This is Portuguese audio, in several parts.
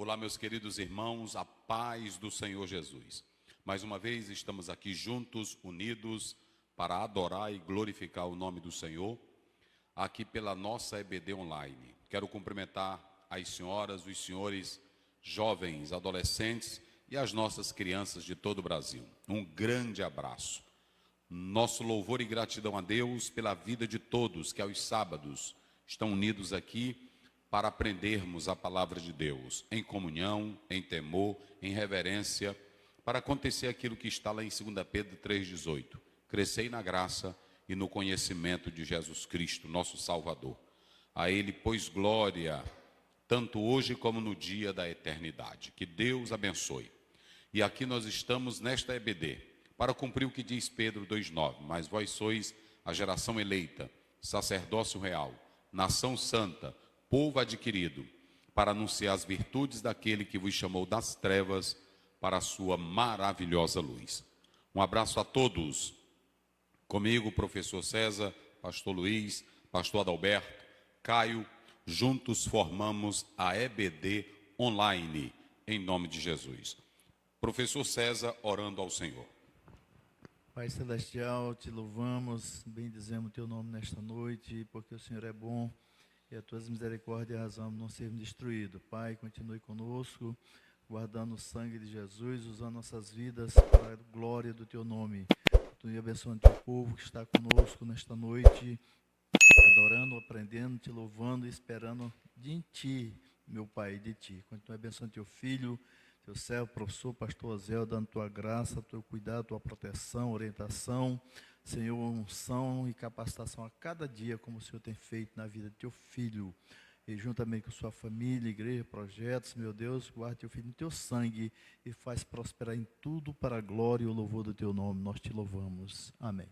Olá, meus queridos irmãos, a paz do Senhor Jesus. Mais uma vez estamos aqui juntos, unidos, para adorar e glorificar o nome do Senhor, aqui pela nossa EBD Online. Quero cumprimentar as senhoras, os senhores, jovens, adolescentes e as nossas crianças de todo o Brasil. Um grande abraço. Nosso louvor e gratidão a Deus pela vida de todos que aos sábados estão unidos aqui para aprendermos a palavra de Deus, em comunhão, em temor, em reverência, para acontecer aquilo que está lá em 2 Pedro 3,18. Crescei na graça e no conhecimento de Jesus Cristo, nosso Salvador. A Ele, pois, glória, tanto hoje como no dia da eternidade. Que Deus abençoe. E aqui nós estamos nesta EBD, para cumprir o que diz Pedro 2,9. Mas vós sois a geração eleita, sacerdócio real, nação santa, povo adquirido, para anunciar as virtudes daquele que vos chamou das trevas para a sua maravilhosa luz. Um abraço a todos. Comigo, professor César, pastor Luiz, pastor Adalberto, Caio, juntos formamos a EBD Online, em nome de Jesus. Professor César, orando ao Senhor. Pai Celestial, te louvamos, bendizemos o teu nome nesta noite, porque o Senhor é bom. E as tuas misericórdias e razão não sermos destruídos. Pai, continue conosco, guardando o sangue de Jesus, usando nossas vidas para a glória do teu nome. Continue abençoando o teu povo que está conosco nesta noite, adorando, aprendendo, te louvando e esperando de ti, meu Pai, de ti. Continue abençoando teu filho, teu servo, professor, pastor Azel, dando tua graça, teu cuidado, tua proteção, orientação, Senhor, unção e capacitação a cada dia, como o Senhor tem feito na vida do teu filho. E juntamente com sua família, igreja, projetos, meu Deus, guarde teu filho no teu sangue e faz prosperar em tudo para a glória e o louvor do teu nome. Nós te louvamos. Amém.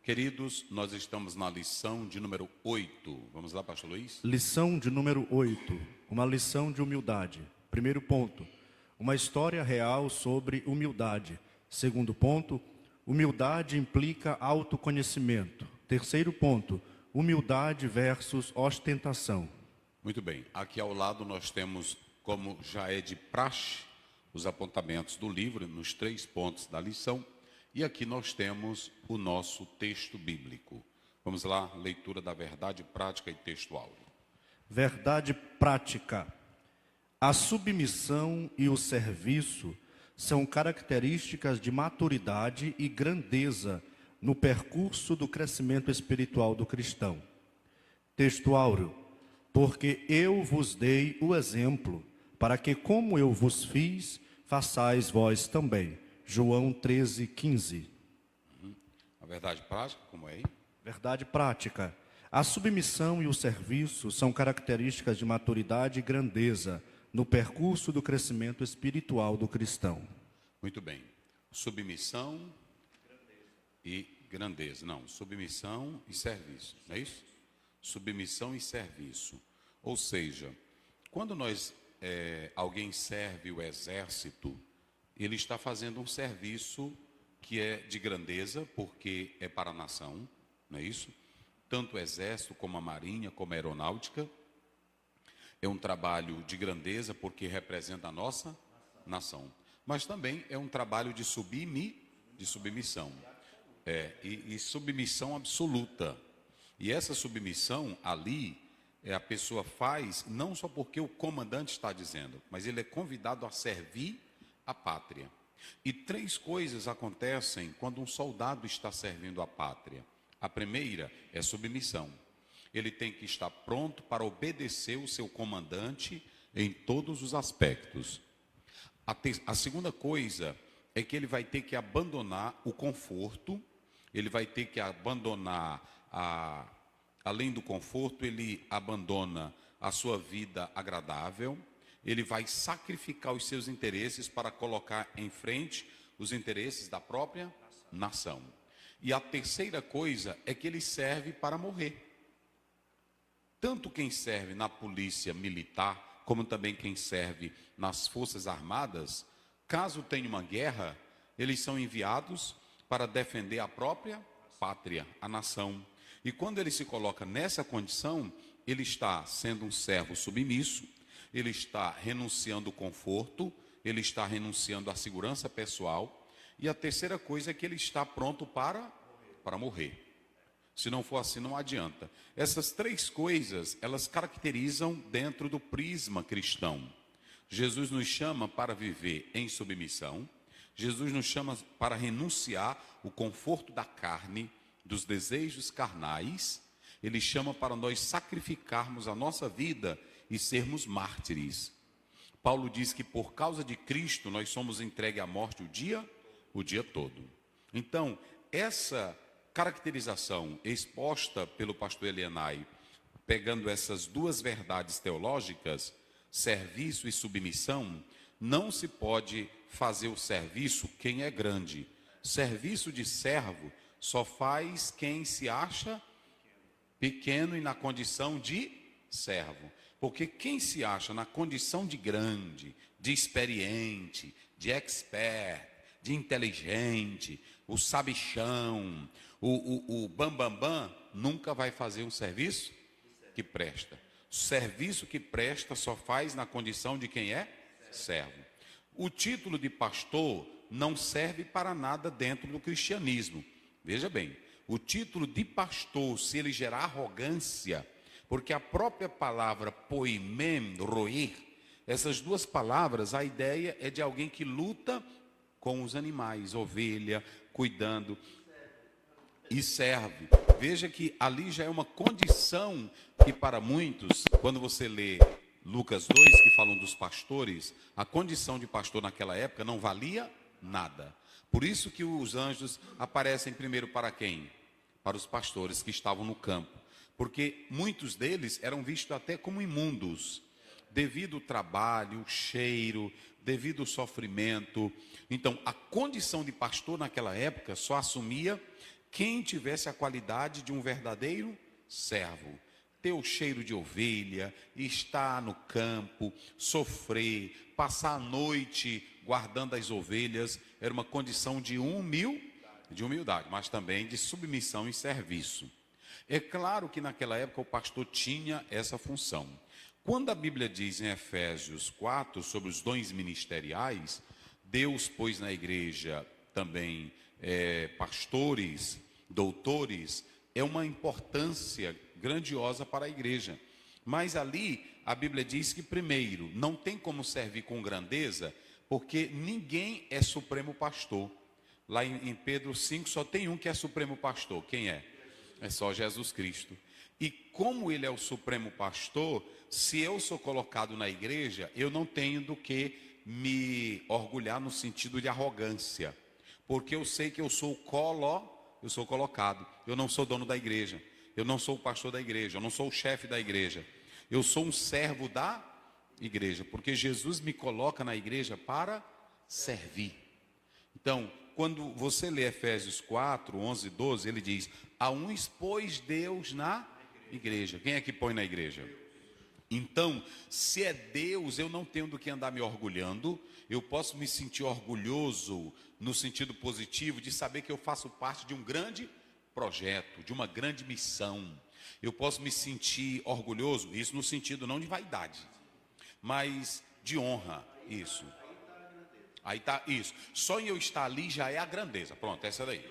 Queridos, nós estamos na lição de número 8. Vamos lá, pastor Luiz? Lição de número 8. Uma lição de humildade. Primeiro ponto, uma história real sobre humildade. Segundo ponto, humildade implica autoconhecimento. Terceiro ponto, humildade versus ostentação. Muito bem, aqui ao lado nós temos, como já é de praxe, os apontamentos do livro, nos 3 pontos da lição, e aqui nós temos o nosso texto bíblico. Vamos lá, leitura da verdade prática e textual. Verdade prática. A submissão e o serviço são características de maturidade e grandeza no percurso do crescimento espiritual do cristão. Texto áureo. Porque eu vos dei o exemplo, para que como eu vos fiz, façais vós também. João 13:15. A verdade prática, como é aí? Verdade prática. A submissão e o serviço são características de maturidade e grandeza no percurso do crescimento espiritual do cristão. Muito bem. Submissão e grandeza. Não, submissão e serviço. Não é isso? Submissão e serviço. Ou seja, quando alguém serve o exército, ele está fazendo um serviço que é de grandeza, porque é para a nação, não é isso? Tanto o exército, como a marinha, como a aeronáutica. É um trabalho de grandeza, porque representa a nossa nação. Mas também é um trabalho de submissão. E submissão absoluta. E essa submissão ali, a pessoa faz, não só porque o comandante está dizendo, mas ele é convidado a servir a pátria. E 3 coisas acontecem quando um soldado está servindo a pátria. A primeira é submissão. Ele tem que estar pronto para obedecer o seu comandante em todos os aspectos. A segunda coisa é que ele vai ter que abandonar o conforto, ele vai ter que abandonar, além do conforto, ele abandona a sua vida agradável, ele vai sacrificar os seus interesses para colocar em frente os interesses da própria nação. E a terceira coisa é que ele serve para morrer. Tanto quem serve na polícia militar, como também quem serve nas forças armadas, caso tenha uma guerra, eles são enviados para defender a própria pátria, a nação. E quando ele se coloca nessa condição, ele está sendo um servo submisso, ele está renunciando ao conforto, ele está renunciando à segurança pessoal, e a terceira coisa é que ele está pronto para morrer. Se não for assim, não adianta. Essas três coisas, elas caracterizam dentro do prisma cristão. Jesus nos chama para viver em submissão. Jesus nos chama para renunciar o conforto da carne, dos desejos carnais. Ele chama para nós sacrificarmos a nossa vida e sermos mártires. Paulo diz que por causa de Cristo nós somos entregues à morte o dia todo. Então, essa caracterização exposta pelo pastor Elienay, pegando essas duas verdades teológicas, serviço e submissão, não se pode fazer o serviço quem é grande. Serviço de servo só faz quem se acha pequeno e na condição de servo. Porque quem se acha na condição de grande, de experiente, de expert, de inteligente, o sabichão, o bambambam, nunca vai fazer um serviço que presta. O serviço que presta só faz na condição de quem é servo. O título de pastor não serve para nada dentro do cristianismo. Veja bem, o título de pastor, se ele gerar arrogância, porque a própria palavra poimen, roer, essas duas palavras, a ideia é de alguém que luta com os animais, ovelha, cuidando e serve. Veja que ali já é uma condição que para muitos, quando você lê Lucas 2, que falam dos pastores, a condição de pastor naquela época não valia nada. Por isso que os anjos aparecem primeiro para quem? Para os pastores que estavam no campo. Porque muitos deles eram vistos até como imundos, devido ao trabalho, cheiro, devido ao sofrimento. Então, a condição de pastor naquela época só assumia quem tivesse a qualidade de um verdadeiro servo. Ter o cheiro de ovelha, estar no campo, sofrer, passar a noite guardando as ovelhas, era uma condição de humildade, mas também de submissão e serviço. É claro que naquela época o pastor tinha essa função. Quando a Bíblia diz em Efésios 4 sobre os dons ministeriais, Deus pôs na igreja também pastores, doutores, é uma importância grandiosa para a igreja. Mas ali a Bíblia diz que primeiro, não tem como servir com grandeza, porque ninguém é supremo pastor. Lá em Pedro 5 só tem um que é supremo pastor. Quem é? É só Jesus Cristo. E como ele é o supremo pastor, se eu sou colocado na igreja, eu não tenho do que me orgulhar no sentido de arrogância. Porque eu sei que eu sou colocado. Eu não sou dono da igreja. Eu não sou o pastor da igreja. Eu não sou o chefe da igreja. Eu sou um servo da igreja. Porque Jesus me coloca na igreja para servir. Então, quando você lê Efésios 4, 11, 12, ele diz: a uns pôs Deus na igreja. Quem é que põe na igreja? Então, se é Deus, eu não tenho do que andar me orgulhando. Eu posso me sentir orgulhoso no sentido positivo de saber que eu faço parte de um grande projeto, de uma grande missão. Eu posso me sentir orgulhoso, isso no sentido não de vaidade, mas de honra, isso. Aí tá, isso. Só em eu estar ali já é a grandeza. Pronto, essa daí.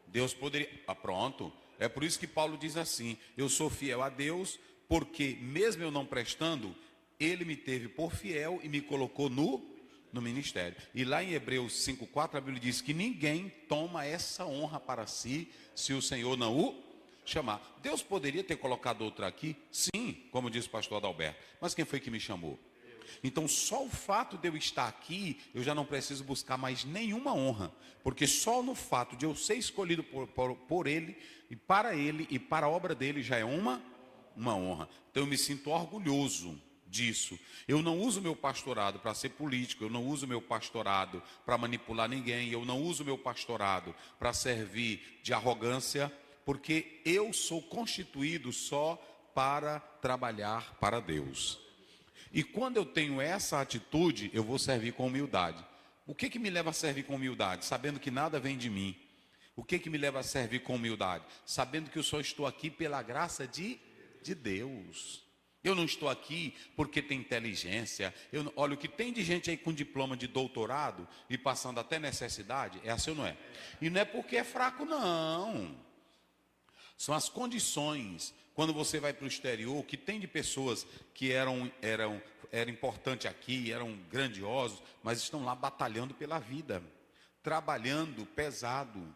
Deus poderia... pronto. É por isso que Paulo diz assim: eu sou fiel a Deus, porque mesmo eu não prestando, Ele me teve por fiel e me colocou no ministério. E lá em Hebreus 5,4, a Bíblia diz que ninguém toma essa honra para si, se o Senhor não o chamar. Deus poderia ter colocado outro aqui? Sim, como diz o pastor Adalberto. Mas quem foi que me chamou? Então, só o fato de eu estar aqui, eu já não preciso buscar mais nenhuma honra. Porque só no fato de eu ser escolhido por Ele, e para a obra dele, já é uma honra. Então, eu me sinto orgulhoso disso. Eu não uso meu pastorado para ser político, eu não uso meu pastorado para manipular ninguém, eu não uso meu pastorado para servir de arrogância, porque eu sou constituído só para trabalhar para Deus. E quando eu tenho essa atitude, eu vou servir com humildade. O que me leva a servir com humildade? Sabendo que nada vem de mim. O que me leva a servir com humildade? Sabendo que eu só estou aqui pela graça de Deus. Eu não estou aqui porque tem inteligência. Olha, o que tem de gente aí com diploma de doutorado e passando até necessidade, é assim ou não é? E não é porque é fraco, não. São as condições. Quando você vai para o exterior, que tem de pessoas que eram importantes aqui, eram grandiosos, mas estão lá batalhando pela vida, trabalhando pesado.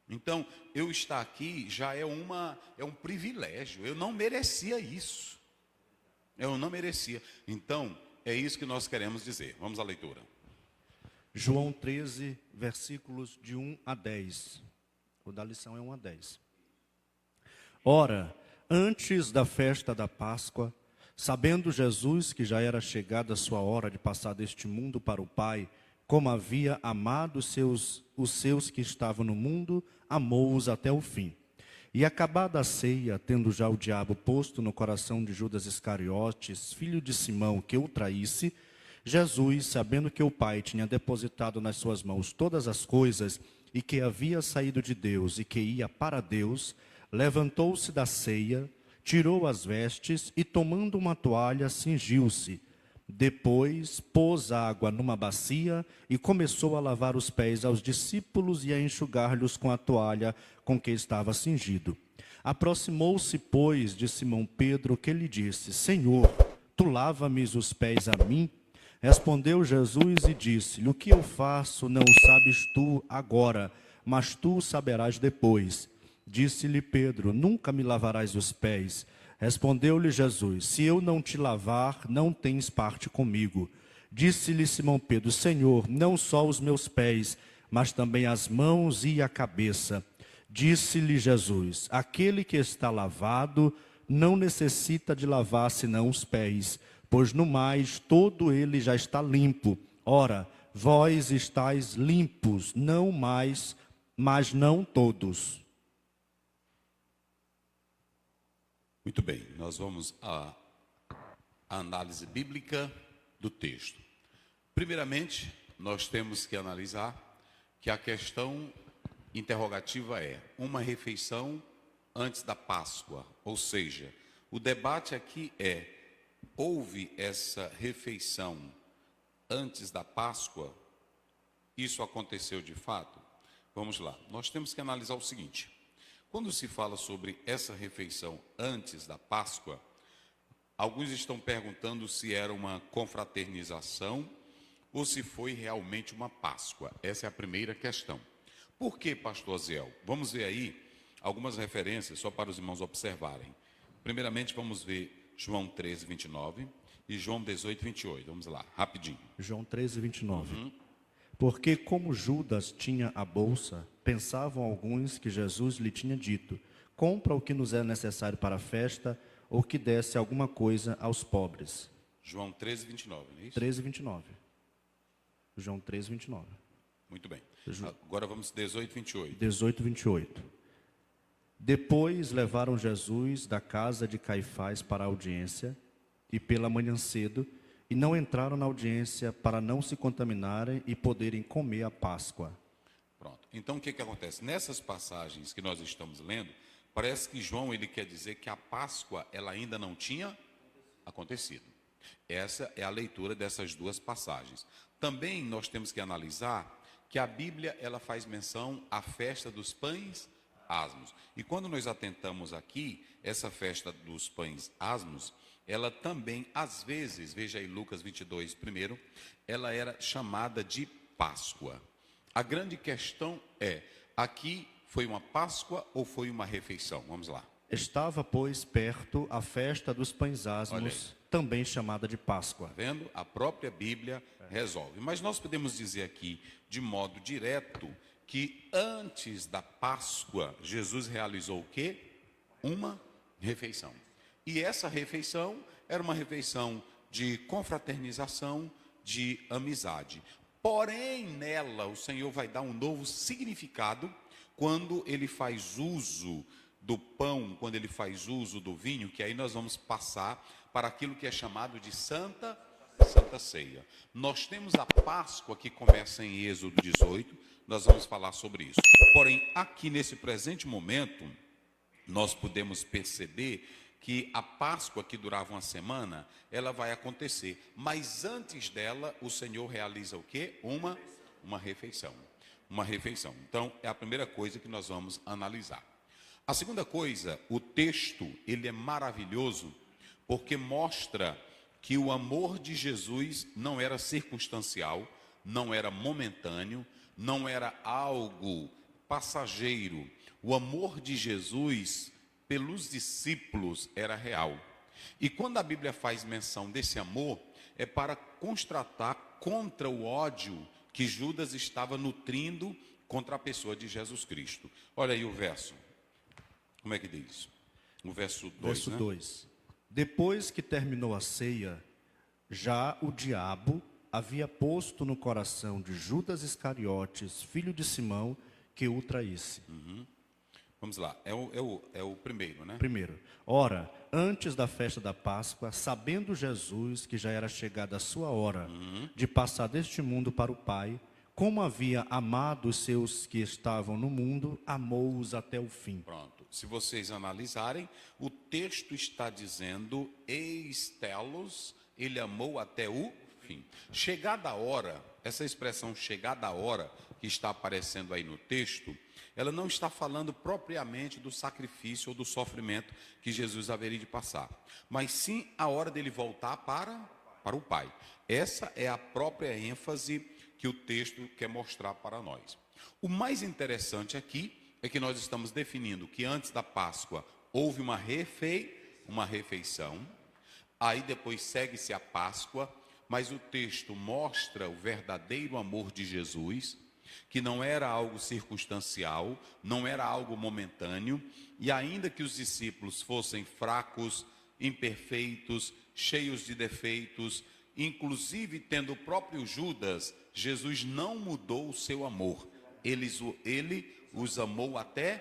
Então, eu estar aqui já é um privilégio. Eu não merecia isso. Eu não merecia. Então, é isso que nós queremos dizer. Vamos à leitura. João 13, versículos de 1 a 10. O da lição é 1 a 10. Ora, antes da festa da Páscoa, sabendo Jesus que já era chegada a sua hora de passar deste mundo para o Pai, como havia amado os seus que estavam no mundo, amou-os até o fim. E acabada a ceia, tendo já o diabo posto no coração de Judas Iscariotes, filho de Simão, que o traísse, Jesus, sabendo que o Pai tinha depositado nas suas mãos todas as coisas, e que havia saído de Deus e que ia para Deus, levantou-se da ceia, tirou as vestes e, tomando uma toalha, cingiu-se. Depois, pôs água numa bacia e começou a lavar os pés aos discípulos e a enxugar-lhes com a toalha com que estava cingido. Aproximou-se, pois, de Simão Pedro, que lhe disse: Senhor, tu lava-me os pés a mim? Respondeu Jesus e disse-lhe: O que eu faço não o sabes tu agora, mas tu o saberás depois. Disse-lhe Pedro: Nunca me lavarás os pés. Respondeu-lhe Jesus: Se eu não te lavar, não tens parte comigo. Disse-lhe Simão Pedro: Senhor, não só os meus pés, mas também as mãos e a cabeça. Disse-lhe Jesus: Aquele que está lavado não necessita de lavar senão os pés, pois no mais todo ele já está limpo. Ora, vós estáis limpos, não mais, mas não todos. Muito bem, nós vamos à análise bíblica do texto. Primeiramente, nós temos que analisar que a questão interrogativa é uma refeição antes da Páscoa, ou seja, o debate aqui é: houve essa refeição antes da Páscoa? Isso aconteceu de fato? Vamos lá, nós temos que analisar o seguinte: quando se fala sobre essa refeição antes da Páscoa, alguns estão perguntando se era uma confraternização ou se foi realmente uma Páscoa. Essa é a primeira questão. Por que, pastor Aziel? Vamos ver aí algumas referências só para os irmãos observarem. Primeiramente, vamos ver João 13, 29 e João 18, 28. Vamos lá, rapidinho. João 13, 29. Porque como Judas tinha a bolsa, pensavam alguns que Jesus lhe tinha dito: compra o que nos é necessário para a festa, ou que desse alguma coisa aos pobres. João 13, 29, não é isso? 13, 29. João 13, 29. Muito bem. Agora vamos 18, 28. 18, 28. Depois levaram Jesus da casa de Caifás para a audiência, e pela manhã cedo, e não entraram na audiência para não se contaminarem e poderem comer a Páscoa. Pronto. Então, o que acontece? Nessas passagens que nós estamos lendo, parece que João ele quer dizer que a Páscoa ela ainda não tinha acontecido. Essa é a leitura dessas duas passagens. Também nós temos que analisar que a Bíblia ela faz menção à festa dos pães asmos. E quando nós atentamos aqui, essa festa dos pães asmos, ela também, às vezes, veja aí Lucas 22 primeiro, ela era chamada de Páscoa. A grande questão é, aqui foi uma Páscoa ou foi uma refeição? Vamos lá. Estava, pois, perto a festa dos pães asmos, também chamada de Páscoa. Tá vendo? A própria Bíblia resolve. Mas nós podemos dizer aqui, de modo direto, que antes da Páscoa, Jesus realizou o quê? Uma refeição. E essa refeição era uma refeição de confraternização, de amizade. Porém, nela, o Senhor vai dar um novo significado quando ele faz uso do pão, quando ele faz uso do vinho, que aí nós vamos passar para aquilo que é chamado de Santa Ceia. Nós temos a Páscoa que começa em Êxodo 18, nós vamos falar sobre isso. Porém, aqui nesse presente momento, nós podemos perceber que a Páscoa, que durava uma semana, ela vai acontecer. Mas antes dela, o Senhor realiza o quê? Uma refeição. Uma refeição. Então, é a primeira coisa que nós vamos analisar. A segunda coisa, o texto, ele é maravilhoso, porque mostra que o amor de Jesus não era circunstancial, não era momentâneo, não era algo passageiro. O amor de Jesus pelos discípulos era real. E quando a Bíblia faz menção desse amor, é para constatar contra o ódio que Judas estava nutrindo contra a pessoa de Jesus Cristo. Olha aí o verso. Como é que diz? O verso 2, Verso 2. Depois que terminou a ceia, já o diabo havia posto no coração de Judas Iscariotes, filho de Simão, que o traísse. Vamos lá, é o primeiro, né? Primeiro, ora, antes da festa da Páscoa, sabendo Jesus que já era chegada a sua hora de passar deste mundo para o Pai, como havia amado os seus que estavam no mundo, amou-os até o fim. Pronto. Se vocês analisarem, o texto está dizendo, eis telos, ele amou até o fim. Chegada a hora, essa expressão chegada a hora, que está aparecendo aí no texto, ela não está falando propriamente do sacrifício ou do sofrimento que Jesus haveria de passar, mas sim a hora dele voltar para o Pai. Essa é a própria ênfase que o texto quer mostrar para nós. O mais interessante aqui é que nós estamos definindo que antes da Páscoa houve uma refeição, aí depois segue-se a Páscoa, mas o texto mostra o verdadeiro amor de Jesus, que não era algo circunstancial, não era algo momentâneo, e ainda que os discípulos fossem fracos, imperfeitos, cheios de defeitos, inclusive tendo o próprio Judas, Jesus não mudou o seu amor. Ele os amou até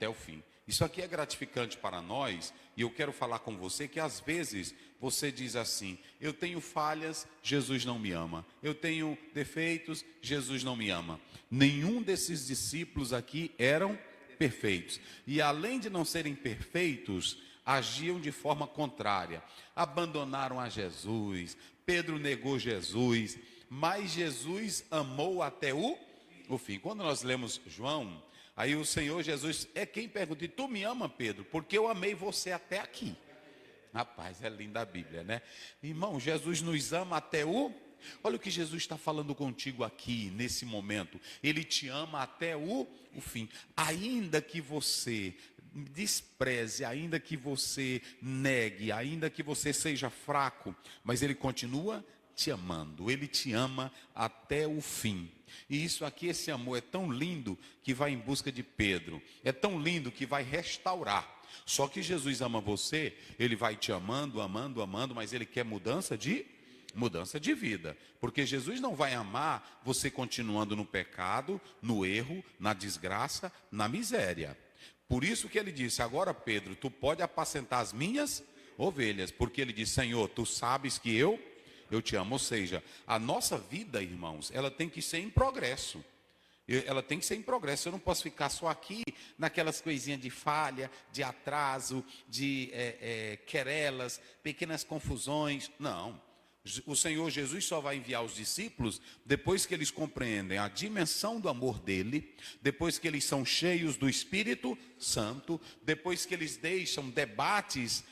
o fim. Isso aqui é gratificante para nós, e eu quero falar com você que às vezes você diz assim, eu tenho falhas, Jesus não me ama. Eu tenho defeitos, Jesus não me ama. Nenhum desses discípulos aqui eram perfeitos. E além de não serem perfeitos, agiam de forma contrária. Abandonaram a Jesus, Pedro negou Jesus, mas Jesus amou até o fim. Quando nós lemos João, aí o Senhor Jesus é quem pergunta, e tu me ama, Pedro? Porque eu amei você até aqui. Rapaz, é linda a Bíblia, né? Irmão, Jesus nos ama até o... Olha o que Jesus está falando contigo aqui, nesse momento. Ele te ama até o fim. Ainda que você despreze, ainda que você negue, ainda que você seja fraco, mas Ele continua te amando. Ele te ama até o fim. E isso aqui, esse amor é tão lindo que vai em busca de Pedro. É tão lindo que vai restaurar. Só que Jesus ama você, Ele vai te amando, amando, amando, mas Ele quer mudança de vida. Porque Jesus não vai amar você continuando no pecado, no erro, na desgraça, na miséria. Por isso que Ele disse, agora Pedro, tu pode apacentar as minhas ovelhas. Porque Ele disse, Senhor, tu sabes que eu te amo. Ou seja, a nossa vida, irmãos, ela tem que ser em progresso. Ela tem que ser em progresso. Eu não posso ficar só aqui naquelas coisinhas de falha, de atraso, de querelas, pequenas confusões. Não. O Senhor Jesus só vai enviar os discípulos depois que eles compreendem a dimensão do amor dele, depois que eles são cheios do Espírito Santo, depois que eles deixam debates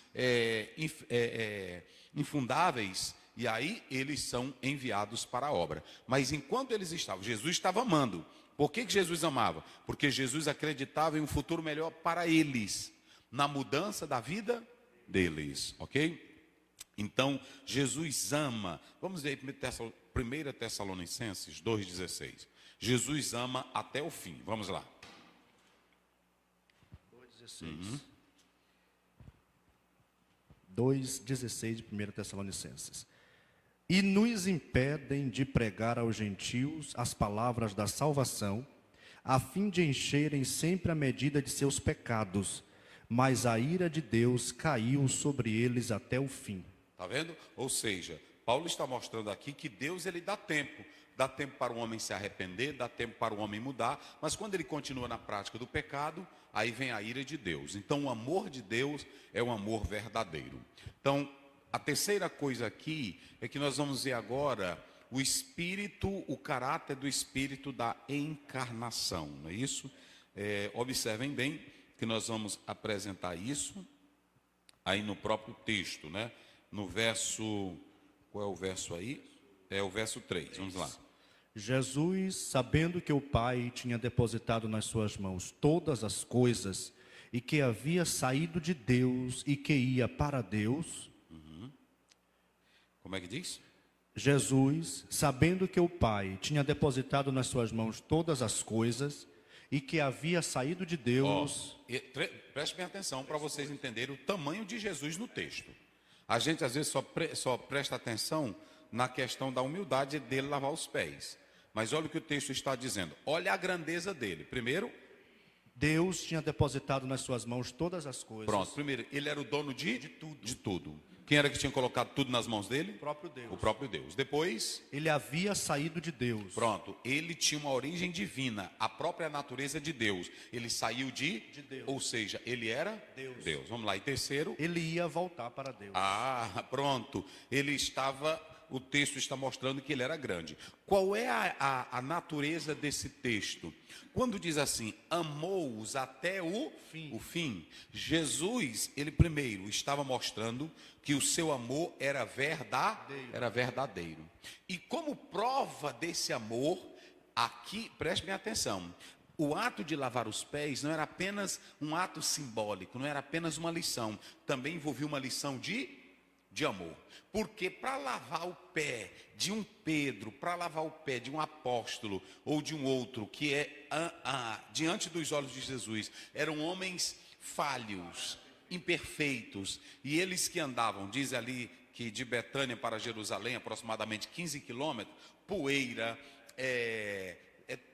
infundáveis, e aí eles são enviados para a obra. Mas enquanto eles estavam, Jesus estava amando. Por que Jesus amava? Porque Jesus acreditava em um futuro melhor para eles, na mudança da vida deles, ok? Então, Jesus ama. Vamos ver 1 Tessalonicenses 2,16. Jesus ama até o fim. Vamos lá. 2,16. 2,16 de 1 Tessalonicenses. E nos impedem de pregar aos gentios as palavras da salvação, a fim de encherem sempre a medida de seus pecados, mas a ira de Deus caiu sobre eles até o fim. Está vendo? Ou seja, Paulo está mostrando aqui que Deus, ele dá tempo. Dá tempo para o homem se arrepender, dá tempo para o homem mudar, mas quando ele continua na prática do pecado, aí vem a ira de Deus. Então o amor de Deus é um amor verdadeiro. Então, a terceira coisa aqui é que nós vamos ver agora o espírito, o caráter do espírito da encarnação, não é isso? Observem bem que nós vamos apresentar isso aí no próprio texto, né? No verso, qual é o verso aí? É o verso 3, vamos lá. Jesus, sabendo que o Pai tinha depositado nas suas mãos todas as coisas, e que havia saído de Deus e que ia para Deus. Como é que diz? Jesus, sabendo que o Pai tinha depositado nas suas mãos todas as coisas, e que havia saído de Deus. Preste bem atenção para vocês entenderem o tamanho de Jesus no texto. A gente às vezes só presta atenção na questão da humildade dele lavar os pés. Mas olha o que o texto está dizendo. Olha a grandeza dele. Primeiro, Deus tinha depositado nas suas mãos todas as coisas. pronto. Primeiro, ele era o dono de tudo. Quem era que tinha colocado tudo nas mãos dele? O próprio Deus. O próprio Deus. Depois, Ele havia saído de Deus. pronto. Ele tinha uma origem divina, a própria natureza de Deus. Ele saiu de Deus. Ou seja, ele era Deus. Vamos lá. E terceiro, Ele ia voltar para Deus. pronto. Ele estava, o texto está mostrando que ele era grande. Qual é a natureza desse texto? Quando diz assim, amou-os até o fim. Jesus, ele primeiro estava mostrando que o seu amor era verdadeiro. E como prova desse amor, aqui, preste bem atenção, o ato de lavar os pés não era apenas um ato simbólico, não era apenas uma lição, também envolvia uma lição de amor. Porque para lavar o pé de um Pedro, para lavar o pé de um apóstolo ou de um outro que diante dos olhos de Jesus, eram homens falhos, imperfeitos, e eles que andavam, diz ali que de Betânia para Jerusalém, aproximadamente 15 quilômetros, poeira,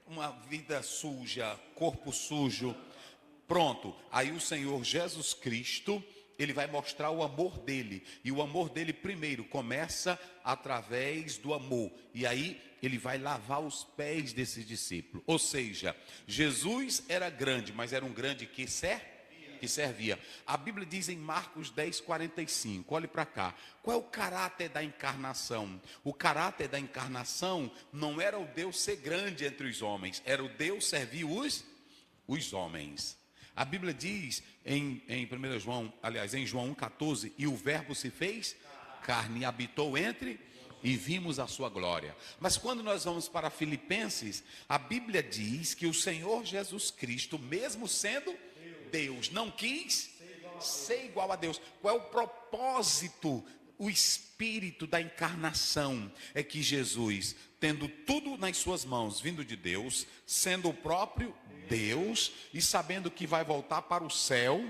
uma vida suja, corpo sujo. Pronto, aí o Senhor Jesus Cristo, ele vai mostrar o amor dele. E o amor dele primeiro começa através do amor. E aí ele vai lavar os pés desses discípulos. Ou seja, Jesus era grande, mas era um grande que servia. A Bíblia diz em Marcos 10:45, olhe para cá. Qual é o caráter da encarnação? O caráter da encarnação não era o Deus ser grande entre os homens, era o Deus servir os homens. A Bíblia diz em 1 João, aliás, em João 1,14, e o verbo se fez carne e habitou entre e vimos a sua glória. Mas quando nós vamos para Filipenses, a Bíblia diz que o Senhor Jesus Cristo, mesmo sendo Deus, não quis ser igual a Deus. Qual é o propósito? O espírito da encarnação é que Jesus, tendo tudo nas suas mãos, vindo de Deus, sendo o próprio Deus e sabendo que vai voltar para o céu,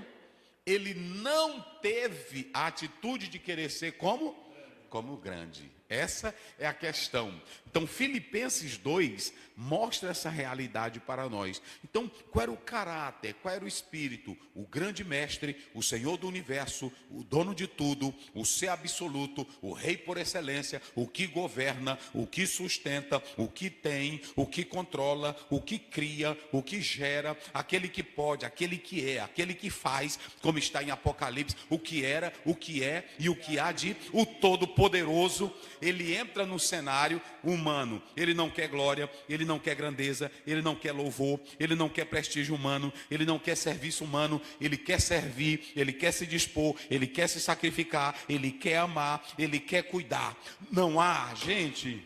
ele não teve a atitude de querer ser como grande. Essa é a questão. Então, Filipenses 2 mostra essa realidade para nós. Então, qual era o caráter, qual era o espírito? O grande mestre, o Senhor do universo, o dono de tudo, o ser absoluto, o rei por excelência, o que governa, o que sustenta, o que tem, o que controla, o que cria, o que gera, aquele que pode, aquele que é, aquele que faz, como está em Apocalipse, o que era, o que é e o que há de, o Todo-Poderoso. Ele entra no cenário humano, ele não quer glória, ele não quer grandeza, ele não quer louvor, ele não quer prestígio humano, ele não quer serviço humano, ele quer servir, ele quer se dispor, ele quer se sacrificar, ele quer amar, ele quer cuidar. Não há, gente,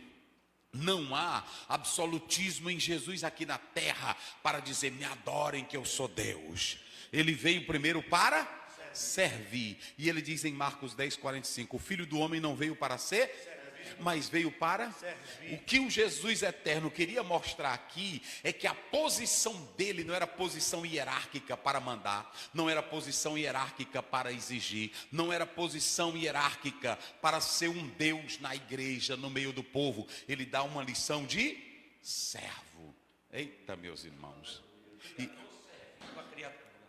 não há absolutismo em Jesus aqui na terra para dizer, me adorem que eu sou Deus. Ele veio primeiro para servir. E ele diz em Marcos 10:45, o Filho do Homem não veio para ser, mas veio para servir. O que o Jesus eterno queria mostrar aqui é que a posição dele não era posição hierárquica para mandar, não era posição hierárquica para exigir, não era posição hierárquica para ser um Deus na igreja, no meio do povo. Ele dá uma lição de servo. Eita, meus irmãos.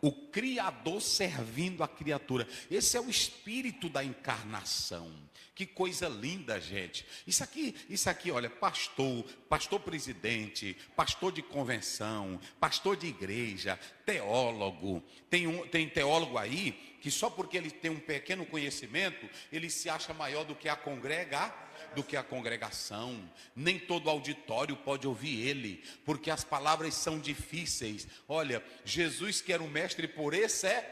o Criador servindo a criatura. Esse é o espírito da encarnação. Que coisa linda, gente. Isso aqui, olha, pastor presidente, pastor de convenção, pastor de igreja, teólogo. Tem teólogo aí que só porque ele tem um pequeno conhecimento, ele se acha maior do que a congregação. Nem todo auditório pode ouvir ele, porque as palavras são difíceis. Olha, Jesus, que era o mestre por esse,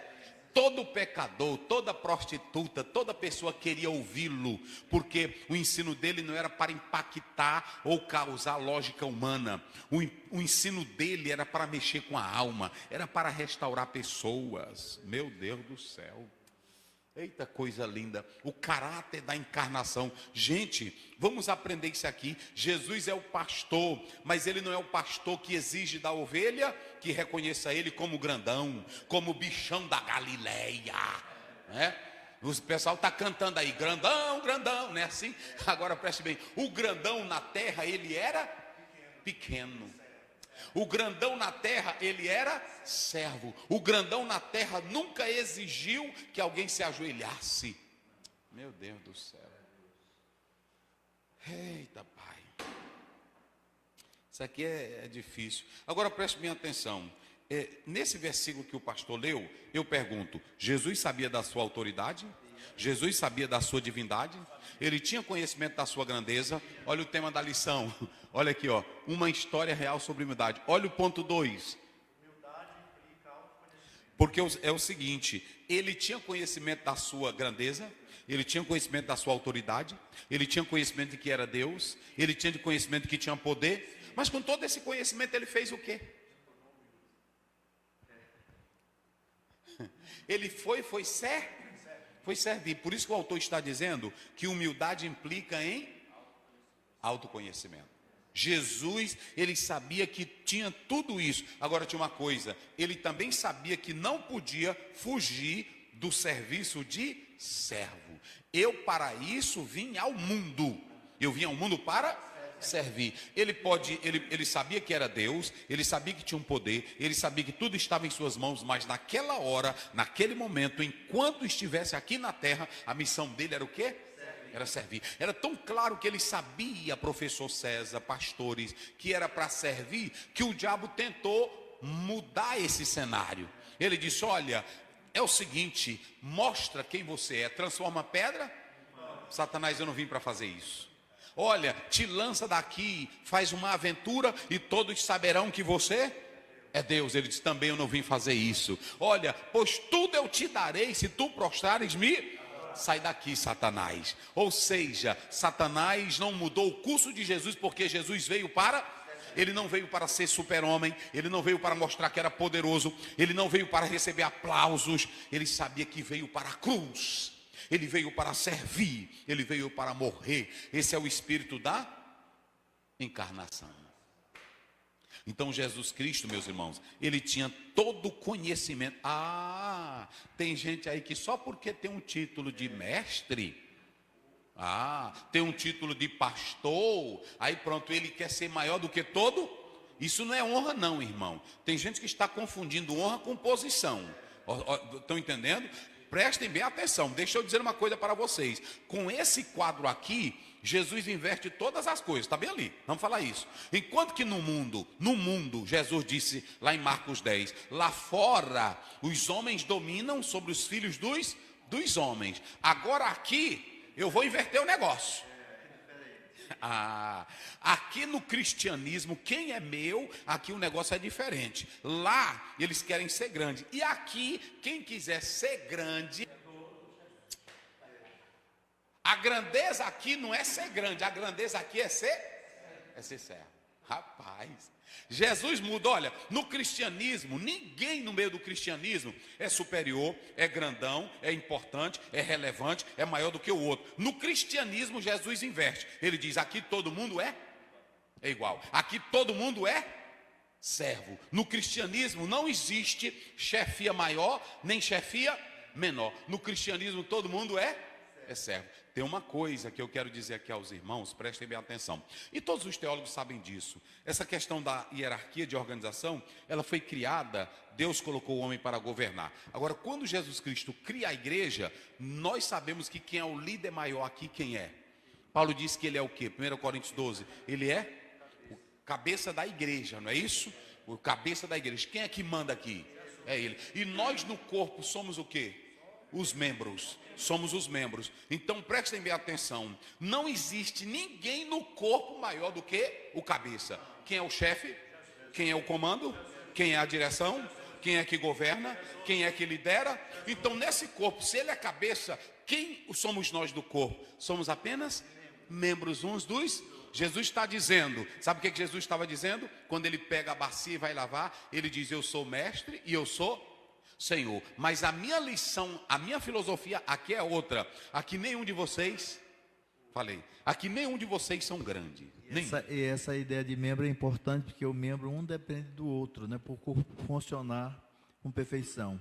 todo pecador, toda prostituta, toda pessoa queria ouvi-lo, porque o ensino dele não era para impactar ou causar lógica humana. O ensino dele era para mexer com a alma, era para restaurar pessoas. Meu Deus do céu. Eita, coisa linda, o caráter da encarnação. Gente, vamos aprender isso aqui. Jesus é o pastor, mas ele não é o pastor que exige da ovelha que reconheça ele como grandão, como bichão da Galileia, né? O pessoal está cantando aí, grandão, grandão, não é assim? Agora preste bem, o grandão na terra ele era pequeno. O grandão na terra, ele era servo. O grandão na terra nunca exigiu que alguém se ajoelhasse. Meu Deus do céu. Eita, Pai. Isso aqui é difícil. Agora preste bem atenção. Nesse versículo que o pastor leu, eu pergunto, Jesus sabia da sua autoridade? Jesus sabia da sua divindade? Ele tinha conhecimento da sua grandeza? Olha o tema da lição. Olha aqui, ó, uma história real sobre humildade. Olha o ponto 2. Porque é o seguinte, ele tinha conhecimento da sua grandeza, ele tinha conhecimento da sua autoridade, ele tinha conhecimento de que era Deus, ele tinha conhecimento de que tinha poder, mas com todo esse conhecimento ele fez o quê? Ele foi servir. Por isso que o autor está dizendo que humildade implica em autoconhecimento. Jesus, ele sabia que tinha tudo isso. Agora tinha uma coisa, ele também sabia que não podia fugir do serviço de servo. Eu para isso vim ao mundo. Eu vim ao mundo para servir. Ele sabia que era Deus, ele sabia que tinha um poder, ele sabia que tudo estava em suas mãos, mas naquela hora, naquele momento, enquanto estivesse aqui na terra, a missão dele era o quê? Era servir. Era tão claro que ele sabia, professor César, pastores, que era para servir, que o diabo tentou mudar esse cenário. Ele disse, olha, é o seguinte, mostra quem você é, transforma pedra. Satanás, eu não vim para fazer isso. Olha, te lança daqui, faz uma aventura e todos saberão que você é Deus. Ele disse, também eu não vim fazer isso. Olha, pois tudo eu te darei, se tu prostrares-me. Sai daqui, Satanás. Ou seja, Satanás não mudou o curso de Jesus, porque Jesus veio para... Ele não veio para ser super-homem, ele não veio para mostrar que era poderoso, ele não veio para receber aplausos, ele sabia que veio para a cruz, ele veio para servir, ele veio para morrer. Esse é o espírito da encarnação. Então Jesus Cristo, meus irmãos, ele tinha todo o conhecimento. Tem gente aí que só porque tem um título de mestre, tem um título de pastor, aí pronto, ele quer ser maior do que todo. Isso não é honra não, irmão. Tem gente que está confundindo honra com posição. Estão entendendo? Prestem bem atenção, deixa eu dizer uma coisa para vocês. Com esse quadro aqui, Jesus inverte todas as coisas, está bem ali, vamos falar isso. Enquanto que no mundo, Jesus disse lá em Marcos 10, lá fora os homens dominam sobre os filhos dos homens. Agora aqui, eu vou inverter o negócio. Aqui no cristianismo, quem é meu, aqui o negócio é diferente. Lá, eles querem ser grande. E aqui, quem quiser ser grande... A grandeza aqui não é ser grande, a grandeza aqui é ser servo. Rapaz, Jesus muda. Olha, no cristianismo, ninguém no meio do cristianismo é superior, é grandão, é importante, é relevante, é maior do que o outro. No cristianismo, Jesus inverte. Ele diz, aqui todo mundo é igual. Aqui todo mundo é servo. No cristianismo não existe chefia maior, nem chefia menor. No cristianismo todo mundo é servo. Tem uma coisa que eu quero dizer aqui aos irmãos, prestem bem atenção. E todos os teólogos sabem disso. Essa questão da hierarquia de organização, ela foi criada, Deus colocou o homem para governar. Agora, quando Jesus Cristo cria a igreja, nós sabemos que quem é o líder maior aqui, quem é? Paulo diz que ele é o quê? 1 Coríntios 12. Ele é o cabeça da igreja, não é isso? O cabeça da igreja. Quem é que manda aqui? É ele. E nós no corpo somos o quê? Os membros. Somos os membros. Então prestem bem atenção. Não existe ninguém no corpo maior do que o cabeça. Quem é o chefe? Quem é o comando? Quem é a direção? Quem é que governa? Quem é que lidera? Então nesse corpo, se ele é cabeça, quem somos nós do corpo? Somos apenas membros uns dos. Jesus está dizendo, sabe o que Jesus estava dizendo? Quando ele pega a bacia e vai lavar, ele diz: eu sou mestre e eu sou Senhor. Mas a minha lição, a minha filosofia aqui é outra. Aqui nenhum de vocês, aqui nenhum de vocês são grandes. E essa ideia de membro é importante, porque o membro um depende do outro, né? Para o corpo funcionar com perfeição.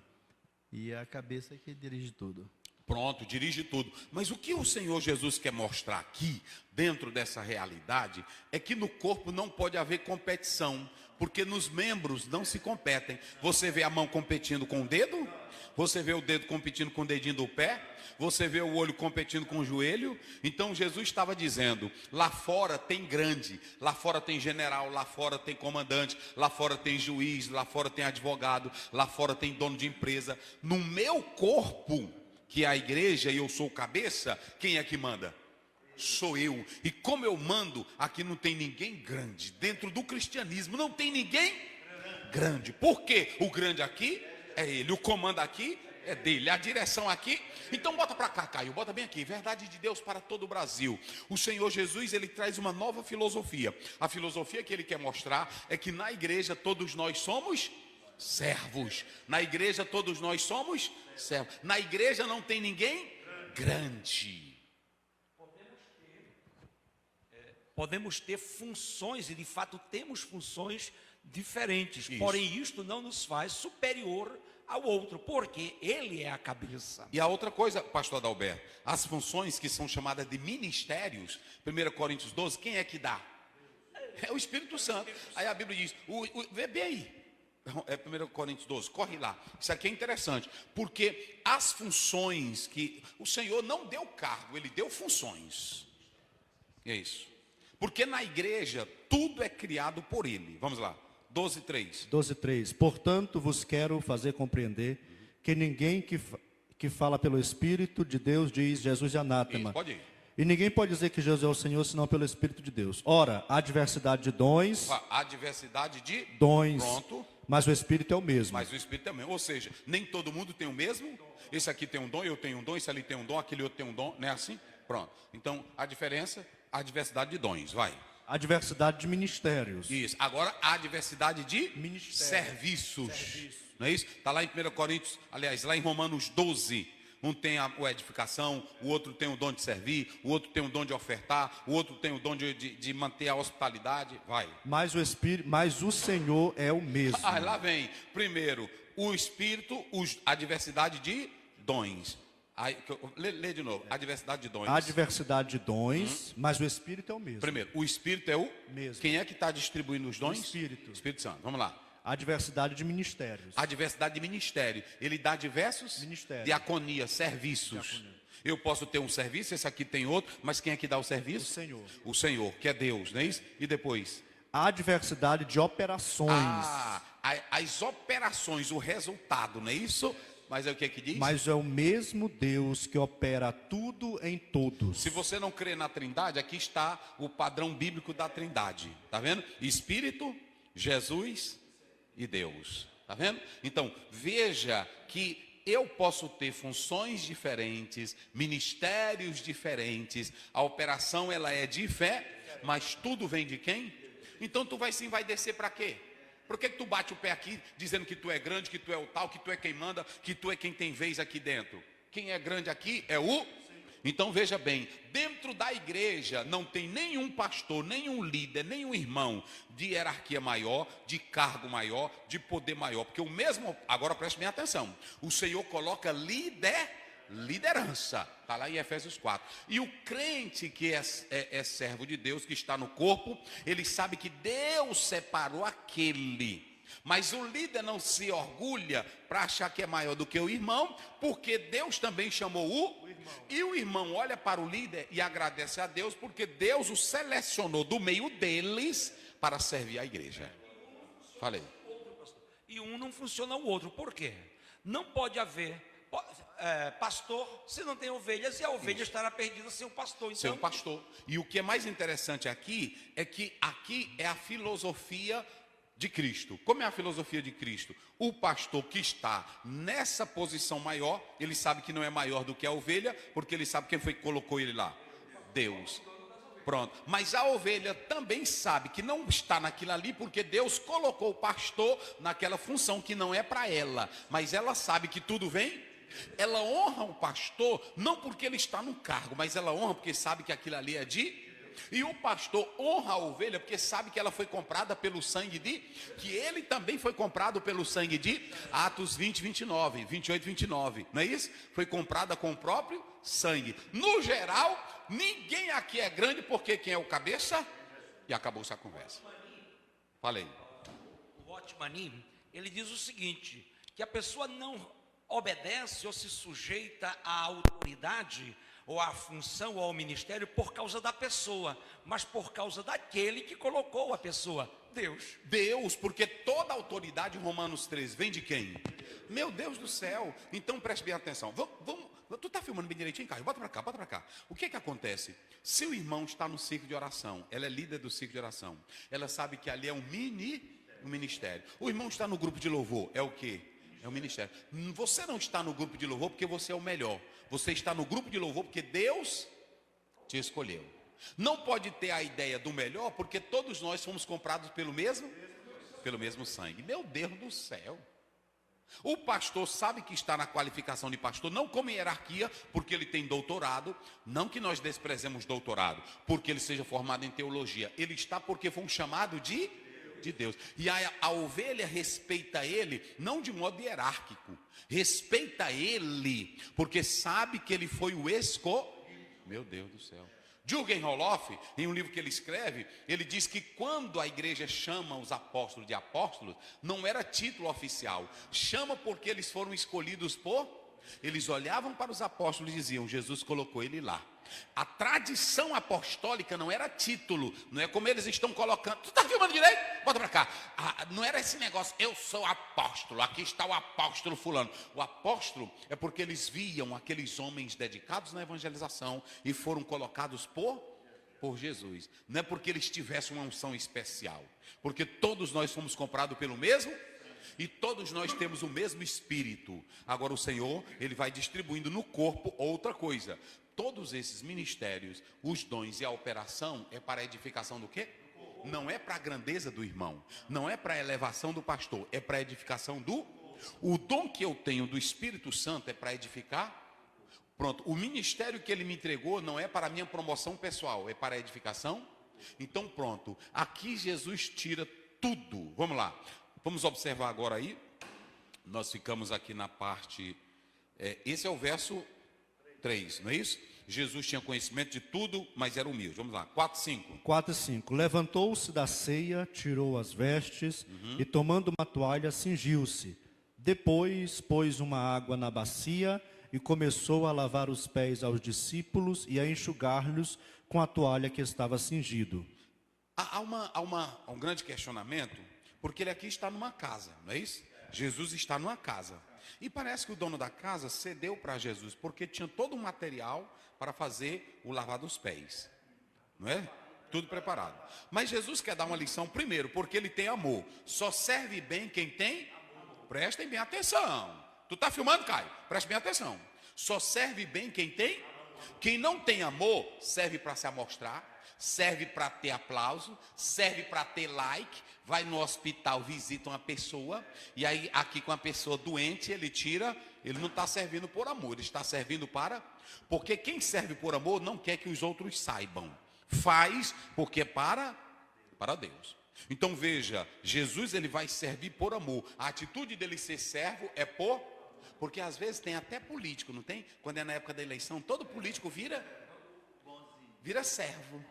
E é a cabeça que dirige tudo. Pronto, dirige tudo. Mas o que o Senhor Jesus quer mostrar aqui, dentro dessa realidade, é que no corpo não pode haver competição, porque nos membros não se competem. Você vê a mão competindo com o dedo? Você vê o dedo competindo com o dedinho do pé? Você vê o olho competindo com o joelho? Então Jesus estava dizendo, lá fora tem grande, lá fora tem general, lá fora tem comandante, lá fora tem juiz, lá fora tem advogado, lá fora tem dono de empresa. No meu corpo, que é a igreja e eu sou o cabeça, quem é que manda? Sou eu. E como eu mando, aqui não tem ninguém grande. Dentro do cristianismo não tem ninguém grande. Por quê? O grande aqui é ele, o comando aqui é dele, a direção aqui. Então bota para cá, Caio, bota bem aqui. Verdade de Deus para todo o Brasil. O Senhor Jesus, ele traz uma nova filosofia. A filosofia que ele quer mostrar é que na igreja todos nós somos servos. Na igreja todos nós somos servos. Na igreja não tem ninguém grande. Podemos ter funções, e de fato temos funções diferentes. Isso. Porém, isto não nos faz superior ao outro, porque ele é a cabeça. E a outra coisa, pastor Adalberto, as funções que são chamadas de ministérios, 1 Coríntios 12, quem é que dá? É o Espírito Santo. Aí a Bíblia diz, vê bem aí. É 1 Coríntios 12, corre lá. Isso aqui é interessante, porque as funções que o Senhor não deu cargo, ele deu funções. E é isso. Porque na igreja tudo é criado por ele. Vamos lá, 12:3. 12:3. Portanto, vos quero fazer compreender que ninguém que fala pelo Espírito de Deus diz Jesus é anátema. Isso, pode ir. E ninguém pode dizer que Jesus é o Senhor senão pelo Espírito de Deus. Ora, há diversidade de dons. Há diversidade de dons. Pronto. Mas o Espírito é o mesmo. Mas o Espírito é o mesmo. Ou seja, nem todo mundo tem o mesmo. Esse aqui tem um dom, eu tenho um dom, esse ali tem um dom, aquele outro tem um dom. Não é assim? Pronto. Então, a diferença, a diversidade de dons. Vai. A diversidade de ministérios. Isso. Agora, a diversidade de serviços. Não é isso? Está lá em 1 Coríntios, aliás, lá em Romanos 12. Um tem a edificação, o outro tem o dom de servir, o outro tem o dom de ofertar, o outro tem o dom de manter a hospitalidade. Vai. Mas o Senhor é o mesmo. Ah, lá vem. Primeiro, o Espírito, a diversidade de dons. Aí, lê de novo. A diversidade de dons. Há diversidade de dons, mas o Espírito é o mesmo. Primeiro, o Espírito é o mesmo. Quem é que está distribuindo os dons? O Espírito. Espírito Santo. Vamos lá. Há diversidade de ministérios. A diversidade de ministério. Ele dá diversos ministérios. Diaconia, serviços. Eu posso ter um serviço, esse aqui tem outro, mas quem é que dá o serviço? O Senhor. O Senhor, que é Deus, não é isso? E depois? Há diversidade de operações. As operações, o resultado, não é isso? Mas é o que diz? Mas é o mesmo Deus que opera tudo em todos. Se você não crê na Trindade, aqui está o padrão bíblico da Trindade. Tá vendo? Espírito, Jesus e Deus. Tá vendo? Então, veja que eu posso ter funções diferentes, ministérios diferentes. A operação ela é de fé, mas tudo vem de quem? Então tu vai descer para quê? Por que tu bate o pé aqui dizendo que tu é grande, que tu é o tal, que tu é quem manda, que tu é quem tem vez aqui dentro? Quem é grande aqui é o... Então veja bem, dentro da igreja não tem nenhum pastor, nenhum líder, nenhum irmão de hierarquia maior, de cargo maior, de poder maior. Porque o mesmo, agora preste bem atenção, o Senhor coloca liderança. Está lá em Efésios 4. E o crente que é servo de Deus, que está no corpo, ele sabe que Deus separou aquele. Mas o líder não se orgulha para achar que é maior do que o irmão, porque Deus também chamou o irmão. E o irmão olha para o líder e agradece a Deus, porque Deus o selecionou do meio deles para servir a igreja. Falei. E um não funciona o outro. Por quê? Não pode haver pastor se não tem ovelhas, e a ovelha estará perdida sem o pastor. Então, Sem o pastor. E o que é mais interessante aqui é que aqui é a filosofia de Cristo. Como é a filosofia de Cristo? O pastor que está nessa posição maior, ele sabe que não é maior do que a ovelha, porque ele sabe quem foi que colocou ele lá. Deus. Pronto. Mas a ovelha também sabe que não está naquilo ali, porque Deus colocou o pastor naquela função que não é para ela. Mas ela sabe que tudo vem. Ela honra o pastor, não porque ele está no cargo, mas ela honra porque sabe que aquilo ali é de... E o pastor honra a ovelha porque sabe que ela foi comprada pelo sangue de... Que ele também foi comprado pelo sangue de... Atos 20, 29, 28, 29. Não é isso? Foi comprada com o próprio sangue. No geral, ninguém aqui é grande porque quem é o cabeça? E acabou-se a conversa. Falei. o Watchmanin, ele diz o seguinte, que a pessoa não obedece ou se sujeita à autoridade ou à função ou ao ministério por causa da pessoa, mas por causa daquele que colocou a pessoa, Deus. Deus, porque toda autoridade, Romanos 3, vem de quem? Meu Deus do céu. Então preste bem atenção. Tu está filmando bem direitinho, Caio? Bota para cá, bota para cá. O que acontece? Se o irmão está no ciclo de oração, ela é líder do ciclo de oração, ela sabe que ali é um ministério. O irmão está no grupo de louvor, é o quê? É o ministério. Você não está no grupo de louvor porque você é o melhor. Você está no grupo de louvor porque Deus te escolheu. Não pode ter a ideia do melhor porque todos nós fomos comprados pelo mesmo sangue. Meu Deus do céu. O pastor sabe que está na qualificação de pastor, não como hierarquia, porque ele tem doutorado. Não que nós desprezemos doutorado, porque ele seja formado em teologia. Ele está porque foi um chamado de Deus. E a ovelha respeita ele, não de modo hierárquico. Respeita ele, porque sabe que ele foi o Meu Deus do céu. Jürgen Roloff, em um livro que ele escreve, ele diz que quando a igreja chama os apóstolos de apóstolos, não era título oficial. Chama porque eles foram escolhidos Eles olhavam para os apóstolos e diziam, Jesus colocou ele lá. A tradição apostólica não era título, não é como eles estão colocando. Tu está filmando direito? Bota para cá. Não era esse negócio, eu sou apóstolo, aqui está o apóstolo fulano. O apóstolo é porque eles viam aqueles homens dedicados na evangelização e foram colocados por Jesus. Não é porque eles tivessem uma unção especial, porque todos nós fomos comprados pelo mesmo. E todos nós temos o mesmo espírito. Agora o Senhor, ele vai distribuindo no corpo outra coisa. Todos esses ministérios, os dons e a operação é para a edificação do quê? Não é para a grandeza do irmão, não é para a elevação do pastor, é para a edificação do... O dom que eu tenho do Espírito Santo é para edificar. Pronto, o ministério que ele me entregou não é para a minha promoção pessoal, é para a edificação. Então pronto, aqui Jesus tira tudo. Vamos lá, vamos observar agora aí. Nós ficamos aqui na parte... esse é o verso 3, não é isso? Jesus tinha conhecimento de tudo, mas era humilde. Vamos lá, 4, 5. 4 e 5. Levantou-se da ceia, tirou as vestes e tomando uma toalha, cingiu-se. Depois pôs uma água na bacia e começou a lavar os pés aos discípulos e a enxugar-lhes com a toalha que estava cingido. Há um grande questionamento, porque ele aqui está numa casa, não é isso? Jesus está numa casa. E parece que o dono da casa cedeu para Jesus, porque tinha todo o material para fazer o lavar dos pés. Não é? Tudo preparado. Mas Jesus quer dar uma lição primeiro, porque ele tem amor. Só serve bem quem tem amor. Prestem bem atenção. Tu está filmando, Caio? Preste bem atenção. Só serve bem quem tem amor. Quem não tem amor, serve para se amostrar, serve para ter aplauso, serve para ter like. Vai no hospital, visita uma pessoa, e aí aqui com a pessoa doente, ele não está servindo por amor, ele está servindo porque quem serve por amor não quer que os outros saibam, faz porque é para Deus. Então veja, Jesus ele vai servir por amor, a atitude dele ser servo é Porque às vezes tem até político, não tem? Quando é na época da eleição, todo político vira servo,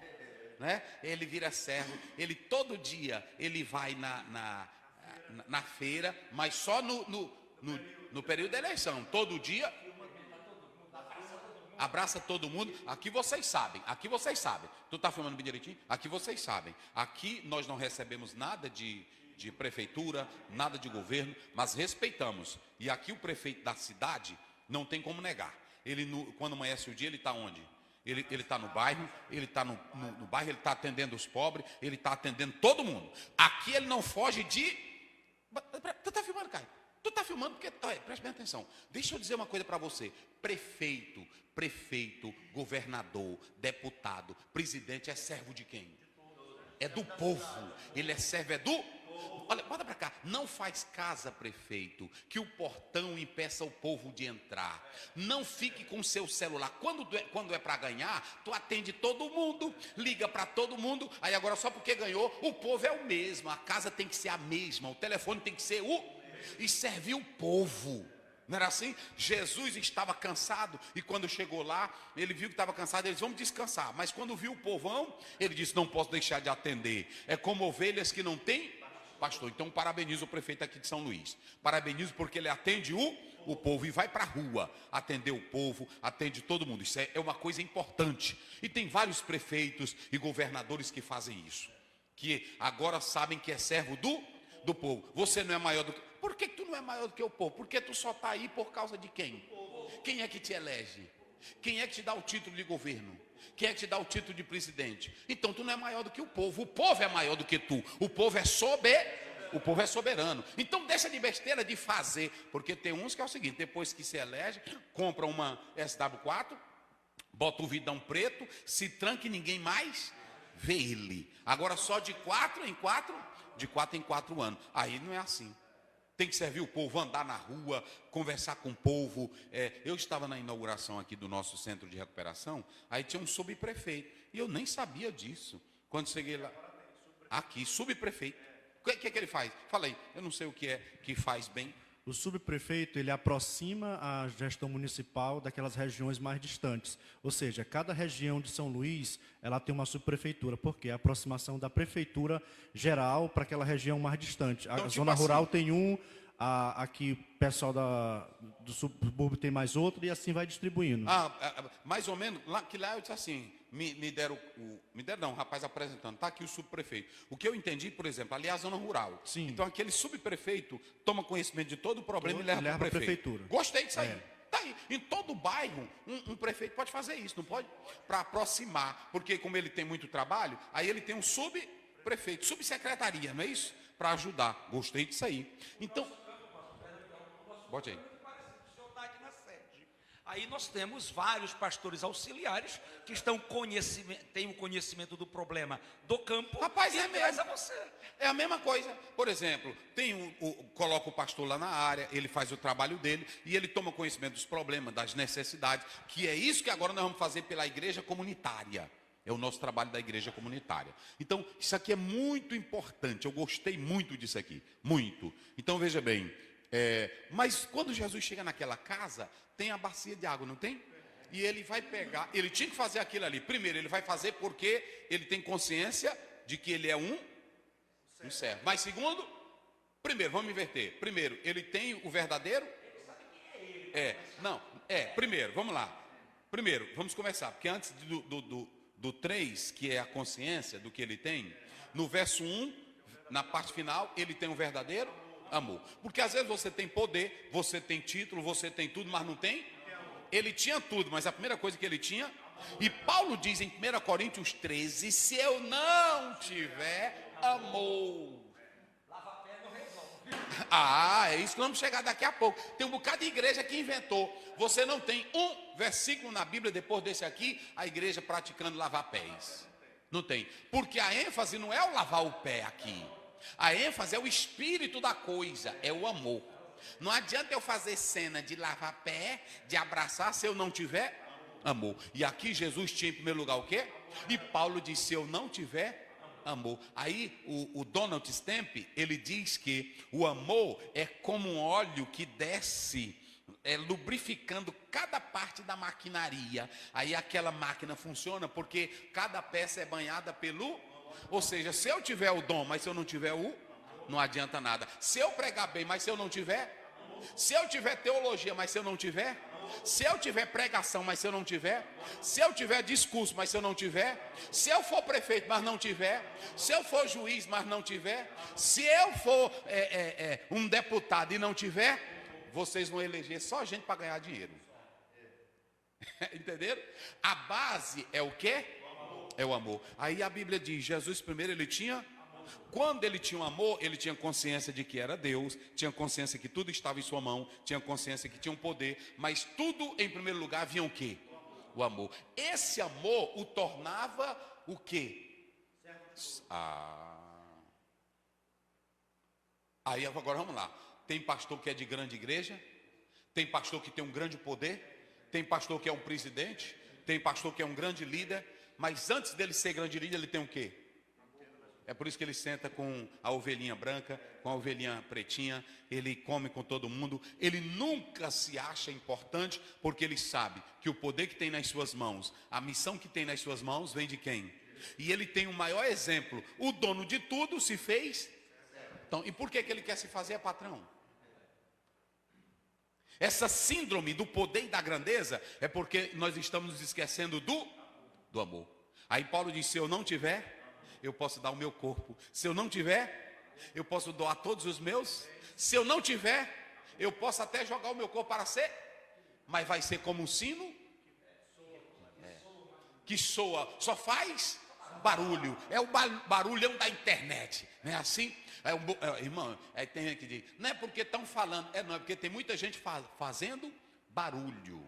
né? Ele vira servo, ele todo dia, ele vai na feira, mas só no período da eleição, todo dia, abraça todo mundo. Aqui vocês sabem. Tu tá filmando bem direitinho? Aqui vocês sabem. Aqui nós não recebemos nada de prefeitura, nada de governo, mas respeitamos. E aqui o prefeito da cidade não tem como negar. Ele, quando amanhece o dia, ele está onde? Ele está no bairro, ele está no bairro, ele está atendendo os pobres, ele está atendendo todo mundo. Aqui ele não foge de... Tu está filmando, Caio? Tu está filmando porque... Preste bem atenção. Deixa eu dizer uma coisa para você. Prefeito, governador, deputado, presidente é servo de quem? É do povo. Ele é servo, é do... Olha, bota para cá. Não faz casa, prefeito, que o portão impeça o povo de entrar. Não fique com o seu celular. Quando é para ganhar, tu atende todo mundo, liga para todo mundo. Aí agora só porque ganhou, o povo é o mesmo. A casa tem que ser a mesma. O telefone tem que ser e servir o povo. Não era assim? Jesus estava cansado e quando chegou lá, ele viu que estava cansado, ele disse, vamos descansar. Mas quando viu o povão, ele disse, não posso deixar de atender. É como ovelhas que não têm pastor. Então parabenizo o prefeito aqui de São Luís. Parabenizo porque ele atende o povo e vai para a rua atender o povo, atende todo mundo. Isso é uma coisa importante. E tem vários prefeitos e governadores que fazem isso. Que agora sabem que é servo do povo. Você não é maior do que... Por que tu não é maior do que o povo? Porque tu só está aí por causa de quem? Quem é que te elege? Quem é que te dá o título de governo? Quem é que te dá o título de presidente? Então tu não é maior do que o povo é maior do que tu. O povo é soberano. Então deixa de besteira de fazer. Porque tem uns que é o seguinte, depois que se elege, compra uma SW4, bota o vidão preto, se tranca e ninguém mais vê ele. Agora só de 4 em 4 anos. Aí não é assim. Tem que servir o povo, andar na rua, conversar com o povo. Eu estava na inauguração aqui do nosso centro de recuperação, aí tinha um subprefeito. E eu nem sabia disso. Quando cheguei lá, aqui, subprefeito. O que é que ele faz? Falei, eu não sei o que é que faz bem. O subprefeito, ele aproxima a gestão municipal daquelas regiões mais distantes. Ou seja, cada região de São Luís, ela tem uma subprefeitura, porque é a aproximação da prefeitura geral para aquela região mais distante. A Então, tipo zona rural assim, tem um, aqui o pessoal do subúrbio tem mais outro, e assim vai distribuindo. Mais ou menos, lá eu disse assim, me deram não, o rapaz apresentando, está aqui o subprefeito. O que eu entendi, por exemplo, ali é a zona rural. Sim. Então aquele subprefeito toma conhecimento de todo o problema e leva para a prefeitura. Gostei disso aí. Tá aí. Em todo bairro, um prefeito pode fazer isso, não pode? Para aproximar, porque como ele tem muito trabalho, aí ele tem um subprefeito, subsecretaria, não é isso? Para ajudar. Gostei disso aí. Então, bote aí. Aí nós temos vários pastores auxiliares que têm o conhecimento do problema do campo. Rapaz, e é traz mesmo. a você. É a mesma coisa. Por exemplo, coloca o pastor lá na área, ele faz o trabalho dele e ele toma conhecimento dos problemas, das necessidades, que é isso que agora nós vamos fazer pela igreja comunitária. É o nosso trabalho da igreja comunitária. Então, isso aqui é muito importante. Eu gostei muito disso aqui. Muito. Então, veja bem. Mas quando Jesus chega naquela casa, tem a bacia de água, não tem? E ele vai pegar, ele tinha que fazer aquilo ali. Primeiro, ele vai fazer porque ele tem consciência de que ele é um servo. Mas segundo, vamos inverter. Primeiro, ele tem o verdadeiro? Primeiro, vamos lá. Primeiro, vamos começar, porque antes do 3, que é a consciência do que ele tem, no verso 1, na parte final, ele tem o verdadeiro amor. Porque às vezes você tem poder, você tem título, você tem tudo, mas não tem? Ele tinha tudo, mas a primeira coisa que ele tinha... E Paulo diz em 1 Coríntios 13, se eu não tiver amor... é isso que vamos chegar daqui a pouco. Tem um bocado de igreja que inventou. Você não tem um versículo na Bíblia, depois desse aqui, a igreja praticando lavar pés. Não tem. Porque a ênfase não é o lavar o pé aqui. A ênfase é o espírito da coisa, é o amor. Não adianta eu fazer cena de lavar pé, de abraçar, se eu não tiver amor. E aqui Jesus tinha em primeiro lugar o quê? E Paulo disse, se eu não tiver amor. Aí o Donald Stamp, ele diz que o amor é como um óleo que desce lubrificando cada parte da maquinaria. Aí aquela máquina funciona porque cada peça é banhada pelo... Ou seja, se eu tiver o dom, mas se eu não tiver não adianta nada. Se eu pregar bem, mas se eu não tiver... Se eu tiver teologia, mas se eu não tiver... Se eu tiver pregação, mas se eu não tiver... Se eu tiver discurso, mas se eu não tiver... Se eu for prefeito, mas não tiver... Se eu for juiz, mas não tiver... Se eu for um deputado e não tiver... Vocês vão eleger só gente para ganhar dinheiro. Entenderam? A base é o quê? É o amor. Aí a Bíblia diz, Jesus primeiro ele tinha... Quando ele tinha um amor, ele tinha consciência de que era Deus, tinha consciência que tudo estava em sua mão, tinha consciência que tinha um poder, mas tudo em primeiro lugar vinha o quê? O amor. Esse amor o tornava o quê? Aí agora vamos lá. Tem pastor que é de grande igreja, tem pastor que tem um grande poder, tem pastor que é um presidente, tem pastor que é um grande líder, mas antes dele ser grande líder, ele tem o quê? É por isso que ele senta com a ovelhinha branca, com a ovelhinha pretinha, ele come com todo mundo, ele nunca se acha importante, porque ele sabe que o poder que tem nas suas mãos, a missão que tem nas suas mãos, vem de quem? E ele tem o maior exemplo, o dono de tudo se fez. Então, e por que ele quer se fazer patrão? Essa síndrome do poder e da grandeza é porque nós estamos nos esquecendo do amor. Aí Paulo diz, se eu não tiver, eu posso dar o meu corpo. Se eu não tiver, eu posso doar todos os meus. Se eu não tiver, eu posso até jogar o meu corpo para ser, mas vai ser como um sino que soa, só faz barulho. É o barulhão da internet, não é assim? Irmão, tem gente que diz, não é porque estão falando, não é porque tem muita gente fazendo barulho.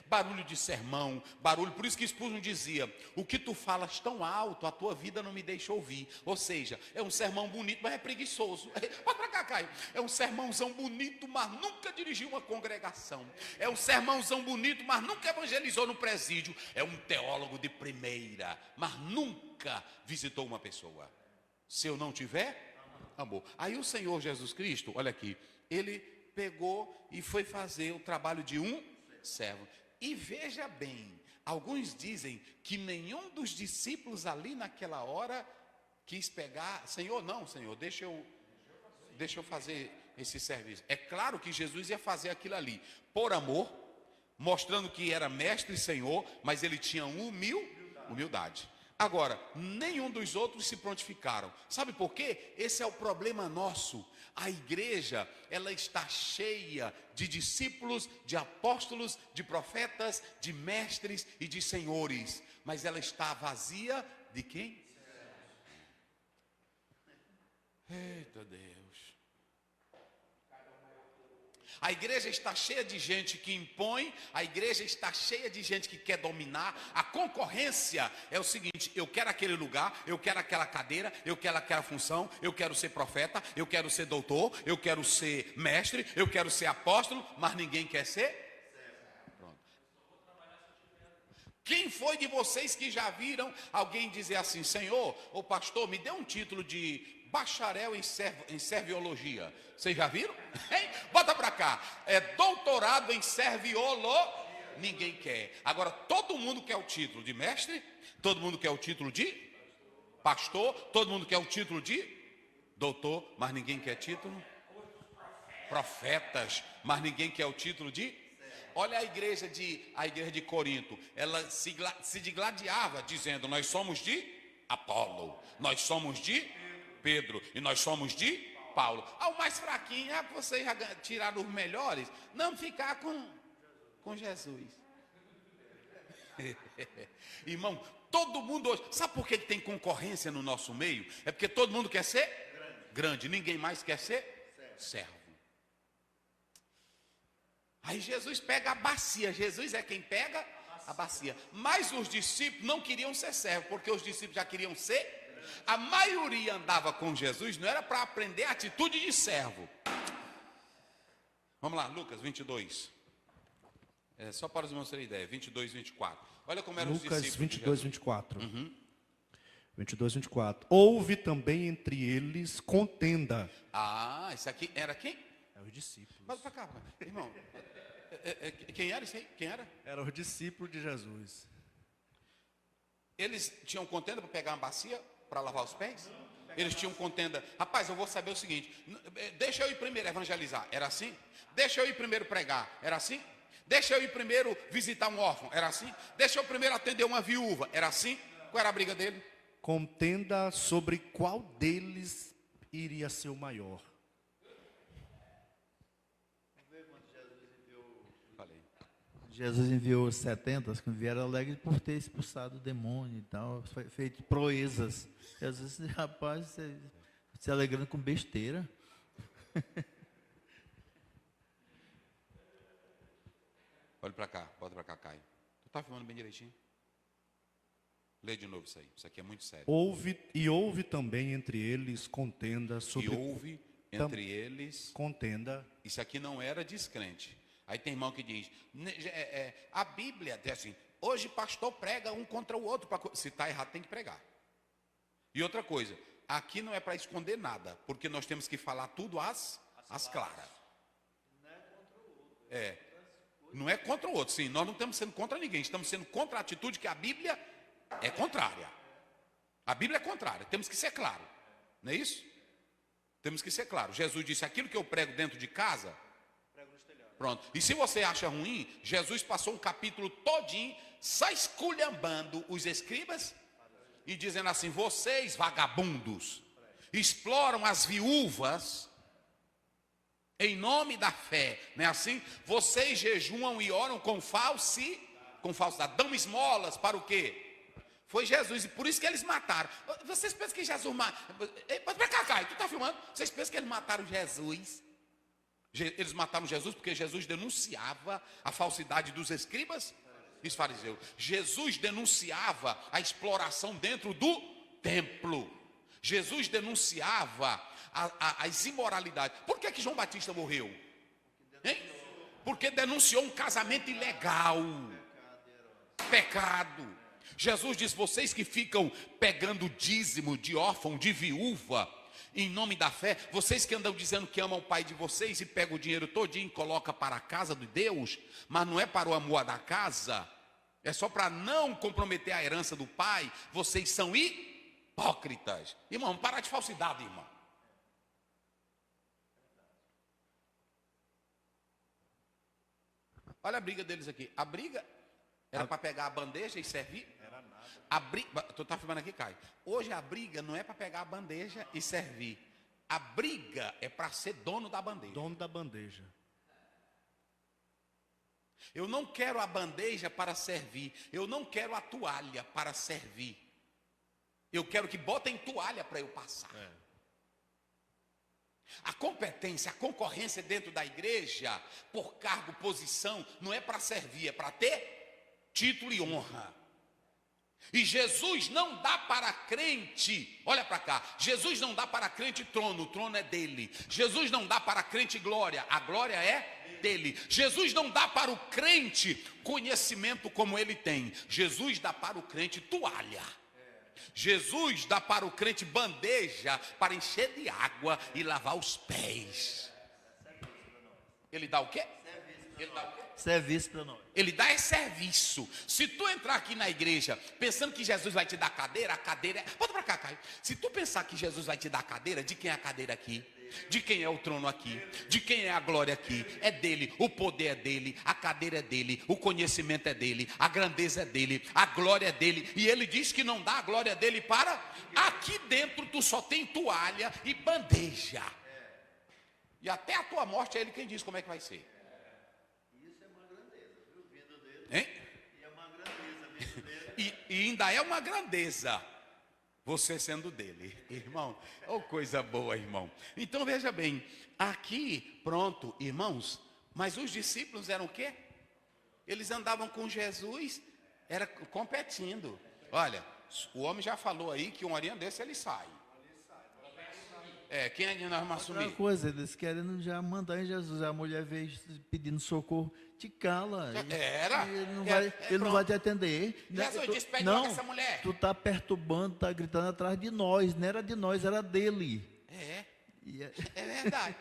Barulho de sermão, barulho, por isso que Spurgeon dizia, o que tu falas tão alto, a tua vida não me deixa ouvir. Ou seja, é um sermão bonito, mas é preguiçoso. Pode pra cá, Caio. É um sermãozão bonito, mas nunca dirigiu uma congregação. É um sermãozão bonito, mas nunca evangelizou no presídio. É um teólogo de primeira, mas nunca visitou uma pessoa. Se eu não tiver amor. Aí o Senhor Jesus Cristo, olha aqui, ele pegou e foi fazer o trabalho de um servo. E veja bem, alguns dizem que nenhum dos discípulos ali naquela hora quis pegar, Senhor, deixa eu fazer esse serviço. É claro que Jesus ia fazer aquilo ali, por amor, mostrando que era mestre e Senhor, mas ele tinha humildade. Agora, nenhum dos outros se prontificaram. Sabe por quê? Esse é o problema nosso. A igreja, ela está cheia de discípulos, de apóstolos, de profetas, de mestres e de senhores. Mas ela está vazia de quem? Eita Deus. A igreja está cheia de gente que impõe, a igreja está cheia de gente que quer dominar. A concorrência é o seguinte, eu quero aquele lugar, eu quero aquela cadeira, eu quero aquela função, eu quero ser profeta, eu quero ser doutor, eu quero ser mestre, eu quero ser apóstolo, mas ninguém quer ser? Pronto. Quem foi de vocês que já viram alguém dizer assim, Senhor, ou pastor, me dê um título de bacharel em serviologia? Vocês já viram? Hein? Bota pra cá. Doutorado em serviologia. Ninguém quer. Agora, todo mundo quer o título de mestre, todo mundo quer o título de pastor, todo mundo quer o título de doutor, mas ninguém quer título. Profetas, mas ninguém quer o título de... Olha a igreja de Corinto, ela se digladiava dizendo, nós somos de Apolo, nós somos de Pedro e nós somos de Paulo. O mais fraquinho, vocês já tiraram os melhores, não ficar com Jesus. Irmão, todo mundo hoje, sabe por que tem concorrência no nosso meio? É porque todo mundo quer ser grande, ninguém mais quer ser servo. Aí Jesus pega a bacia, Jesus é quem pega a bacia. Mas os discípulos não queriam ser servos, porque os discípulos já queriam ser. A maioria andava com Jesus, não era para aprender a atitude de servo. Vamos lá, Lucas 22. Só para os irmãos terem ideia, 22, 24. Olha como eram os discípulos. Lucas 22, 24. 22, 24. Houve também entre eles contenda. Isso aqui era quem? É os discípulos. Mas para cá, irmão. Quem era isso aí? Quem era? Eram os discípulos de Jesus. Eles tinham contenda para pegar uma bacia para lavar os pés? Eles tinham contenda. Rapaz, eu vou saber o seguinte. Deixa eu ir primeiro evangelizar. Era assim? Deixa eu ir primeiro pregar. Era assim? Deixa eu ir primeiro visitar um órfão. Era assim? Deixa eu primeiro atender uma viúva. Era assim? Qual era a briga dele? Contenda sobre qual deles iria ser o maior. Falei. Jesus enviou os 70 que vieram alegres por ter expulsado o demônio e tal, feito proezas. Jesus disse, rapaz, você se alegrando com besteira. Olha para cá, bota para cá, Caio. Tu tá filmando bem direitinho? Lê de novo isso aí. Isso aqui é muito sério. Houve também entre eles contenda sobre... E houve entre eles... Contenda. Isso aqui não era descrente. Aí tem irmão que diz, a Bíblia diz assim, hoje pastor prega um contra o outro. Se está errado, tem que pregar. E outra coisa, aqui não é para esconder nada, porque nós temos que falar tudo às claras. Não é contra o outro, sim. Nós não estamos sendo contra ninguém, estamos sendo contra a atitude que a Bíblia é contrária. A Bíblia é contrária, temos que ser claro. Não é isso? Temos que ser claro. Jesus disse, aquilo que eu prego dentro de casa, pronto. E se você acha ruim, Jesus passou um capítulo todinho só esculhambando os escribas e dizendo assim, vocês vagabundos, exploram as viúvas em nome da fé, não é assim? Vocês jejuam e oram com falsidade, dão esmolas para o quê? Foi Jesus, e por isso que eles mataram. Vocês pensam que Jesus matou? Pra cá, Caio, tu está filmando? Vocês pensam que eles mataram Jesus? Eles mataram Jesus porque Jesus denunciava a falsidade dos escribas e os fariseus. Jesus denunciava a exploração dentro do templo. Jesus denunciava as imoralidades. Por que João Batista morreu? Hein? Porque denunciou um casamento ilegal. Pecado. Jesus diz, vocês que ficam pegando dízimo de órfão, de viúva, em nome da fé, vocês que andam dizendo que amam o pai de vocês e pegam o dinheiro todinho e colocam para a casa de Deus, mas não é para o amor da casa, é só para não comprometer a herança do pai, vocês são hipócritas. Irmão, para de falsidade, irmão. Olha a briga deles aqui. A briga era para pegar a bandeja e servir? Era nada. A briga, tu tá filmando aqui, Caio. Hoje a briga não é para pegar a bandeja e servir. A briga é para ser dono da bandeja. Dono da bandeja. Eu não quero a bandeja para servir. Eu não quero a toalha para servir. Eu quero que botem toalha para eu passar. A competência, a concorrência dentro da igreja, por cargo, posição, não é para servir, é para ter título e honra. E Jesus não dá para crente, olha para cá, Jesus não dá para crente trono, o trono é dele. Jesus não dá para crente glória, a glória é dele. Jesus não dá para o crente conhecimento como ele tem. Jesus dá para o crente toalha. Jesus dá para o crente bandeja para encher de água e lavar os pés. Ele dá o quê? Ele dá o quê? Serviço para nós. Ele dá serviço. Se tu entrar aqui na igreja pensando que Jesus vai te dar cadeira, a cadeira é... Bota para cá, Caio. Se tu pensar que Jesus vai te dar cadeira, de quem é a cadeira aqui? De quem é o trono aqui? De quem é a glória aqui? É dele, o poder é dele, a cadeira é dele, o conhecimento é dele, a grandeza é dele, a glória é dele. E ele diz que não dá a glória dele para... Aqui dentro tu só tem toalha e bandeja. E até a tua morte é ele quem diz como é que vai ser. Hein? E ainda é uma grandeza você sendo dele, irmão. Oh, coisa boa, irmão. Então veja bem, aqui, pronto, irmãos. Mas os discípulos eram o quê? Eles andavam com Jesus, era competindo. Olha, o homem já falou aí que um horinha desse ele sai. Quem é que nós vamos assumir? Outra coisa, eles querem já mandar em Jesus. A mulher veio pedindo socorro, te cala. Ele não vai te atender. Jesus disse, pede logo essa mulher. Tu tá perturbando, tá gritando atrás de nós. Não era de nós, era dele. É verdade.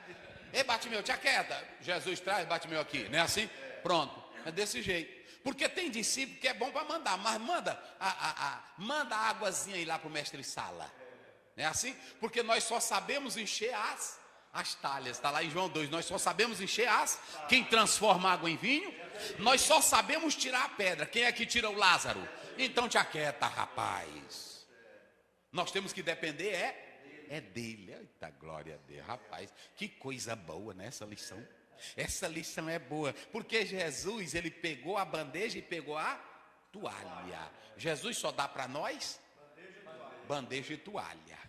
Ei, Bartimeu, te aquieta. Jesus traz Bartimeu aqui, não é assim? Pronto, é desse jeito. Porque tem discípulo que é bom para mandar, mas manda a águazinha aí lá para o mestre Sala. Não é assim? Porque nós só sabemos encher as talhas. Está lá em João 2. Nós só sabemos encher quem transforma água em vinho. Nós só sabemos tirar a pedra. Quem é que tira o Lázaro? Então te aquieta, rapaz. Nós temos que depender é dele. Eita, glória a Deus. Rapaz, que coisa boa nessa lição. Essa lição é boa, porque Jesus, ele pegou a bandeja e pegou a toalha. Jesus só dá para nós bandeja e toalha.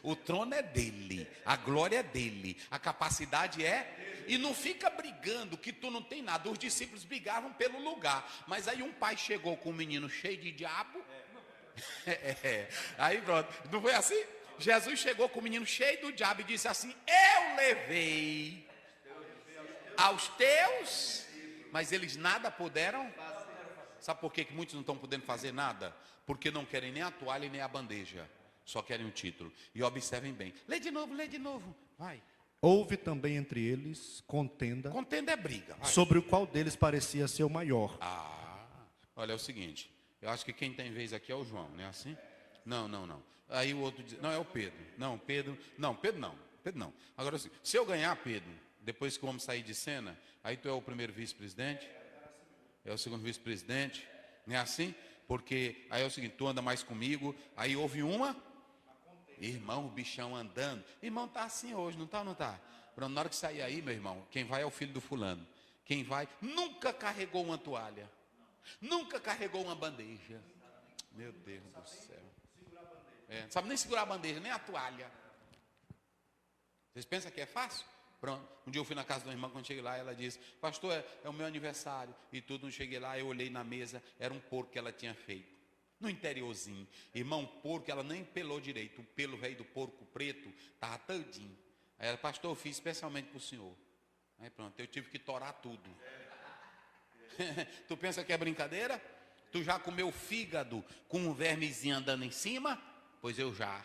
O trono é dele, a glória é dele, a capacidade é. E não fica brigando que tu não tem nada. Os discípulos brigavam pelo lugar, mas aí um pai chegou com um menino cheio de diabo. Aí pronto, não foi assim? Jesus chegou com o menino cheio do diabo e disse assim: eu levei aos teus, mas eles nada puderam. Sabe por que muitos não estão podendo fazer nada? Porque não querem nem a toalha nem a bandeja, só querem o título. E observem bem, lê de novo, vai. Houve também entre eles contenda é briga, vai. Sobre o qual deles parecia ser o maior. Olha, é o seguinte, eu acho que quem tem vez aqui é o João, não é assim? Não. Aí o outro diz, não, é o Pedro. Pedro não. Agora assim, se eu ganhar, Pedro, depois que o homem sair de cena, aí tu é o primeiro vice-presidente, é o segundo vice-presidente, não é assim? Porque aí é o seguinte, tu anda mais comigo, aí houve uma, irmão, o bichão andando, irmão tá assim hoje, não tá? Pronto, na hora que sair aí, meu irmão, quem vai é o filho do fulano, quem vai, nunca carregou uma toalha, nunca carregou uma bandeja, meu Deus do céu, não sabe nem segurar a bandeja, nem a toalha. Vocês pensam que é fácil? Pronto, um dia eu fui na casa de uma irmã, quando cheguei lá, ela disse, pastor, é o meu aniversário, e tudo, não cheguei lá, eu olhei na mesa, era um porco que ela tinha feito, no interiorzinho, irmão, porco, ela nem pelou direito, o pelo velho do porco preto, estava todinho, aí ela, pastor, eu fiz especialmente para o senhor, aí pronto, eu tive que torar tudo. Tu pensa que é brincadeira? Tu já comeu fígado com um vermezinho andando em cima? Pois eu já.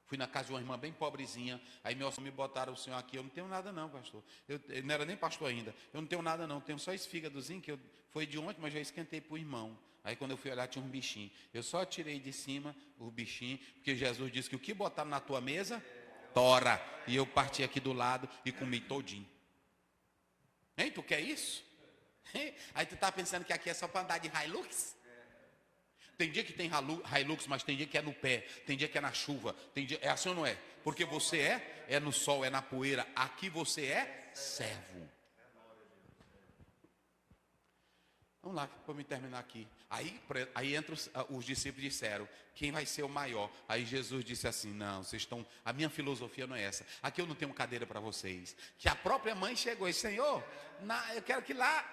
Fui na casa de uma irmã bem pobrezinha, aí me botaram o senhor aqui, eu não tenho nada não, pastor. Eu não era nem pastor ainda, eu não tenho nada não, tenho só esse fígadozinho, que foi de ontem, mas já esquentei para o irmão. Aí quando eu fui olhar tinha um bichinho, eu só tirei de cima o bichinho, porque Jesus disse que o que botaram na tua mesa, tora. E eu parti aqui do lado e comi todinho. Hein, tu quer isso? Aí tu tá pensando que aqui é só para andar de Hilux? Tem dia que tem Hilux, mas tem dia que é no pé, tem dia que é na chuva, tem dia, é assim ou não é? Porque você é no sol, é na poeira, aqui você é servo. Vamos lá, para me terminar aqui. Aí entra os discípulos disseram, quem vai ser o maior? Aí Jesus disse assim, não, vocês estão, a minha filosofia não é essa, aqui eu não tenho cadeira para vocês. Que a própria mãe chegou e disse, Senhor, eu quero que lá,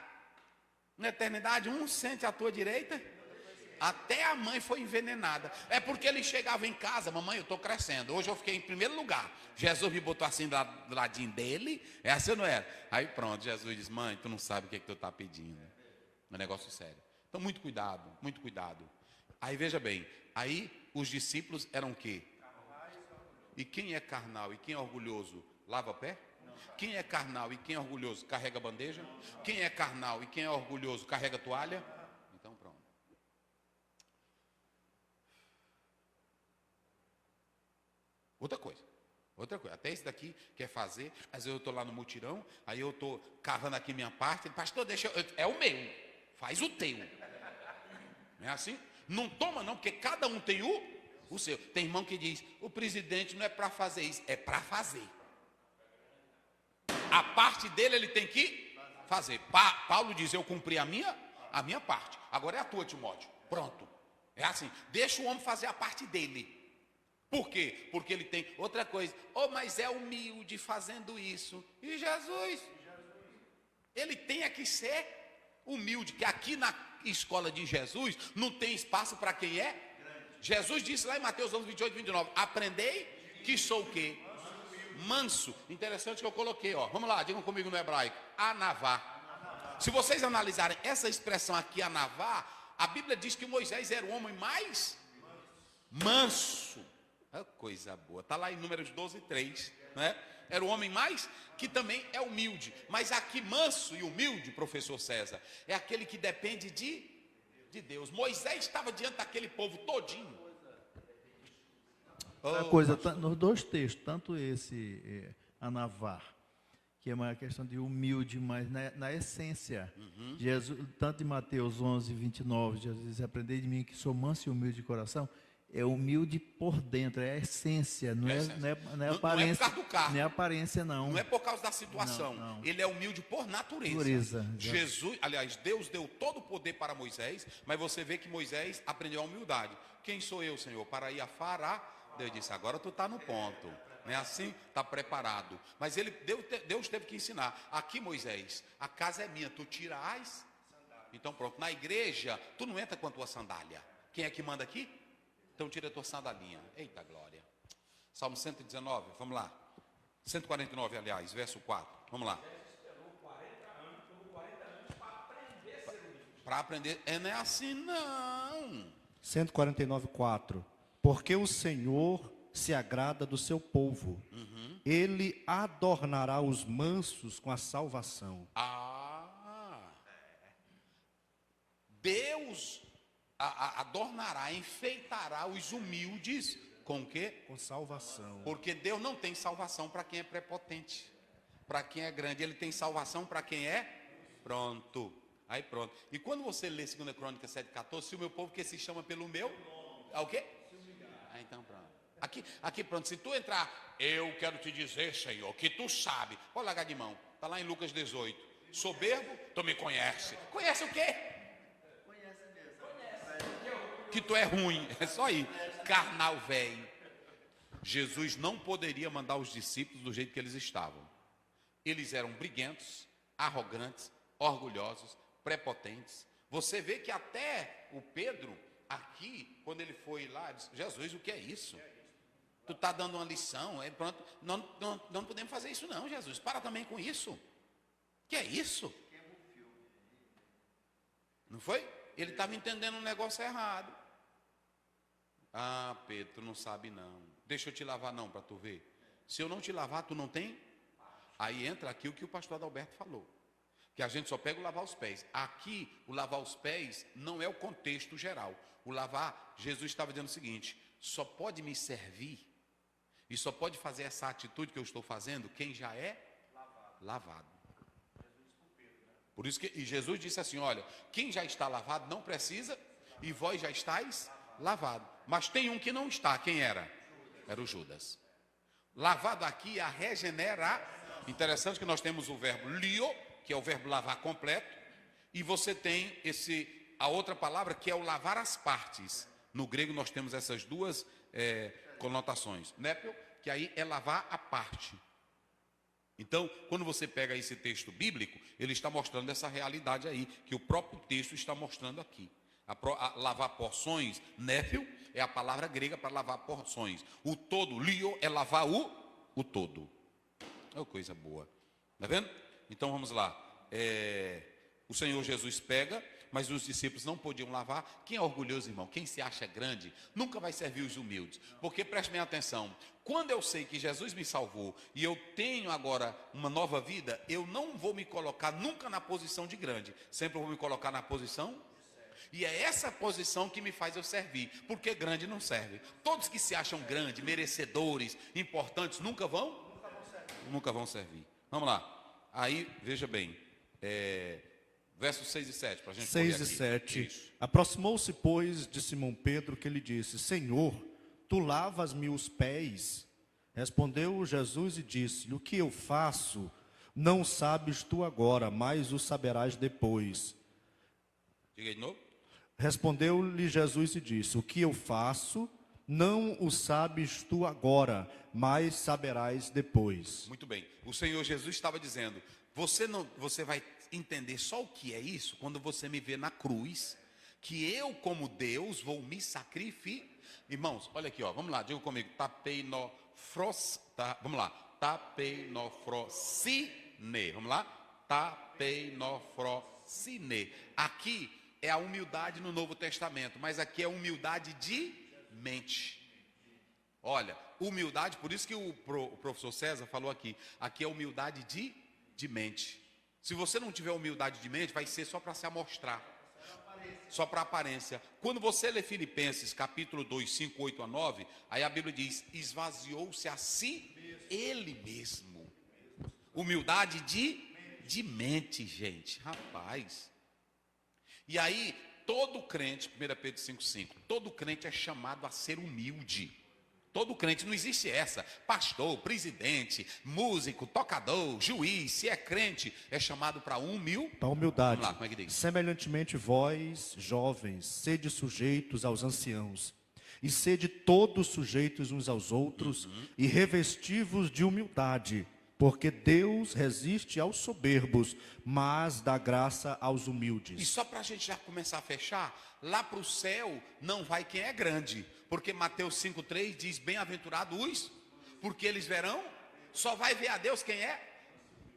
na eternidade, um sente à tua direita. Até a mãe foi envenenada. É porque ele chegava em casa, mamãe, eu estou crescendo. Hoje eu fiquei em primeiro lugar. Jesus me botou assim do ladinho dele. É assim ou não era? Aí pronto, Jesus diz, mãe, tu não sabe o que tu está pedindo. É um negócio sério. Então muito cuidado, muito cuidado. Aí veja bem, aí os discípulos eram o quê? E quem é carnal e quem é orgulhoso, lava pé? Quem é carnal e quem é orgulhoso, carrega bandeja? Quem é carnal e quem é orgulhoso, carrega toalha? Então pronto. Outra coisa, até esse daqui quer fazer, às vezes eu estou lá no mutirão, aí eu estou cavando aqui minha parte, pastor, deixa é o meu, faz o teu. Não é assim? Não toma não, porque cada um tem o seu. Tem irmão que diz, o presidente não é para fazer isso, é para fazer. A parte dele ele tem que fazer. Paulo diz, eu cumpri a minha parte, agora é a tua, Timóteo. Pronto, é assim, deixa o homem fazer a parte dele. Por quê? Porque ele tem outra coisa. Mas é humilde fazendo isso. E Jesus? Ele tem que ser humilde. Que aqui na escola de Jesus não tem espaço para quem é grande. Jesus disse lá em Mateus 11, 28 e 29. Aprendei que sou o quê? Manso. Interessante que eu coloquei. Vamos lá, digam comigo no hebraico. Anavá. Se vocês analisarem essa expressão aqui, anavá, a Bíblia diz que Moisés era o homem mais manso. Coisa boa, está lá em Números 12, 3, né? Era o homem mais que também é humilde. Mas aqui manso e humilde, professor César, é aquele que depende de Deus. Moisés estava diante daquele povo todinho. Outra coisa, nos dois textos, tanto esse Anavar, que é uma questão de humilde, mas na essência, Jesus, tanto em Mateus 11, 29, Jesus diz, aprendei de mim que sou manso e humilde de coração, é humilde por dentro, é a essência, não é aparência. Não é por causa do carro. Não é aparência, não. Não é por causa da situação. Não. Ele é humilde por natureza. Natureza, Jesus, aliás, Deus deu todo o poder para Moisés, mas você vê que Moisés aprendeu a humildade. Quem sou eu, Senhor, para ir a Faraó? Deus disse, agora tu está no ponto. Não é assim? Está preparado. Mas Deus teve que ensinar. Aqui, Moisés, a casa é minha, tu tira as. Então pronto, na igreja, tu não entra com a tua sandália. Quem é que manda aqui? Então tira a tua sandalinha. Eita glória. Salmo 119, vamos lá. 149, aliás, verso 4. Vamos lá. Para aprender. Não é assim não. 149, 4. Porque o Senhor se agrada do seu povo. Ele adornará os mansos com a salvação. Deus adornará, enfeitará os humildes com o quê? Com salvação. Porque Deus não tem salvação para quem é prepotente, para quem é grande. Ele tem salvação para quem é pronto. Aí pronto. E quando você lê 2 Crônicas 7,14, se o meu povo que se chama pelo meu, é o quê? Então pronto. Aqui pronto, se tu entrar, eu quero te dizer, Senhor, que tu sabe. Pode largar de mão. Está lá em Lucas 18. Soberbo, tu me conhece. Conhece o quê? Que tu é ruim, é só aí, carnal velho. Jesus não poderia mandar os discípulos do jeito que eles estavam. Eles eram briguentos, arrogantes, orgulhosos, prepotentes. Você vê que até o Pedro, aqui, quando ele foi lá, disse, Jesus, o que é isso? Tu está dando uma lição, pronto, não podemos fazer isso não, Jesus, para também com isso. O que é isso? Não foi? Ele estava entendendo um negócio errado. Ah, Pedro, tu não sabe não. Deixa eu te lavar não, para tu ver. Se eu não te lavar, tu não tem? Aí entra aqui o que o pastor Adalberto falou. Que a gente só pega o lavar os pés. Aqui, o lavar os pés não é o contexto geral. O lavar, Jesus estava dizendo o seguinte, só pode me servir e só pode fazer essa atitude que eu estou fazendo quem já é lavado. Por isso que e Jesus disse assim, olha, quem já está lavado não precisa e vós já estáis lavado. Mas tem um que não está, quem era? Era o Judas. Lavado aqui, a regenerar. Interessante que nós temos o verbo lio, que é o verbo lavar completo, e você tem a outra palavra que é o lavar as partes. No grego nós temos essas duas conotações. Népio, que aí é lavar a parte. Então, quando você pega esse texto bíblico, ele está mostrando essa realidade aí, que o próprio texto está mostrando aqui. Lavar porções, népio, é a palavra grega para lavar porções. O todo, lio, é lavar o todo. É uma coisa boa. Está vendo? Então vamos lá. O Senhor Jesus pega, mas os discípulos não podiam lavar. Quem é orgulhoso, irmão? Quem se acha grande, nunca vai servir os humildes. Porque, preste bem atenção, quando eu sei que Jesus me salvou e eu tenho agora uma nova vida, eu não vou me colocar nunca na posição de grande. Sempre vou me colocar na posição. E é essa posição que me faz eu servir, porque grande não serve. Todos que se acham grandes, merecedores, importantes, nunca vão servir. Vamos lá. Aí, veja bem, versos 6 e 7, para a gente 6 e 7. Aproximou-se, pois, de Simão Pedro, que lhe disse, Senhor, tu lavas-me os pés? Respondeu Jesus e disse, o que eu faço, não sabes tu agora, mas o saberás depois. Diga aí de novo. Respondeu-lhe Jesus e disse, o que eu faço, não o sabes tu agora, mas saberás depois. Muito bem. O Senhor Jesus estava dizendo, você vai entender só o que é isso quando você me vê na cruz, que eu como Deus vou me sacrificar. Irmãos, olha aqui, ó, vamos lá, diga comigo, vamos lá, tapeinofrosine, vamos lá, tapeinofrosine. Aqui é a humildade no Novo Testamento, mas aqui é a humildade de mente. Olha, humildade, por isso que o professor César falou aqui é humildade de mente. Se você não tiver humildade de mente, vai ser só para se amostrar. Só para aparência. Quando você lê Filipenses capítulo 2, 5, 8 a 9, aí a Bíblia diz, esvaziou-se a si ele mesmo. Humildade de mente, gente. Rapaz. E aí, todo crente, 1 Pedro 5,5, todo crente é chamado a ser humilde. Todo crente, não existe essa. Pastor, presidente, músico, tocador, juiz, se é crente, é chamado para humildade. Vamos lá, como é que diz? Semelhantemente, vós, jovens, sede sujeitos aos anciãos, e sede todos sujeitos uns aos outros, e revestivos de humildade, porque Deus resiste aos soberbos, mas dá graça aos humildes. E só para a gente já começar a fechar, lá para o céu não vai quem é grande, porque Mateus 5,3 diz, bem-aventurados os, porque eles verão, só vai ver a Deus quem é.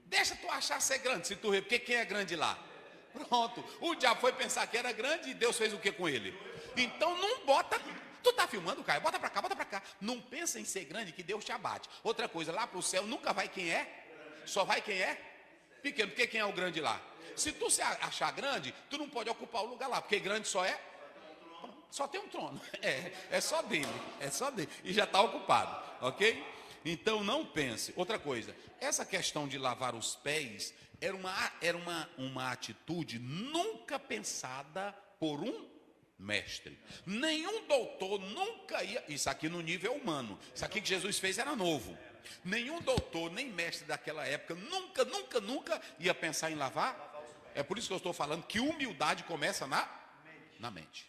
Deixa tu achar ser grande, se tu ver, porque quem é grande lá? Pronto, o diabo foi pensar que era grande e Deus fez o que com ele? Então não bota, tu tá filmando, Caio, bota para cá, não pensa em ser grande que Deus te abate. Outra coisa, lá para o céu nunca vai quem é, só vai quem é pequeno, porque quem é o grande lá? Se tu se achar grande, tu não pode ocupar o lugar lá, porque grande só tem um trono, é só dele, e já está ocupado, ok? Então não pense. Outra coisa, essa questão de lavar os pés era uma atitude nunca pensada por um mestre. Nenhum doutor nunca ia, isso aqui no nível humano, isso aqui que Jesus fez era novo. Nenhum doutor, nem mestre daquela época, nunca ia pensar em lavar. É por isso que eu estou falando que humildade começa na mente.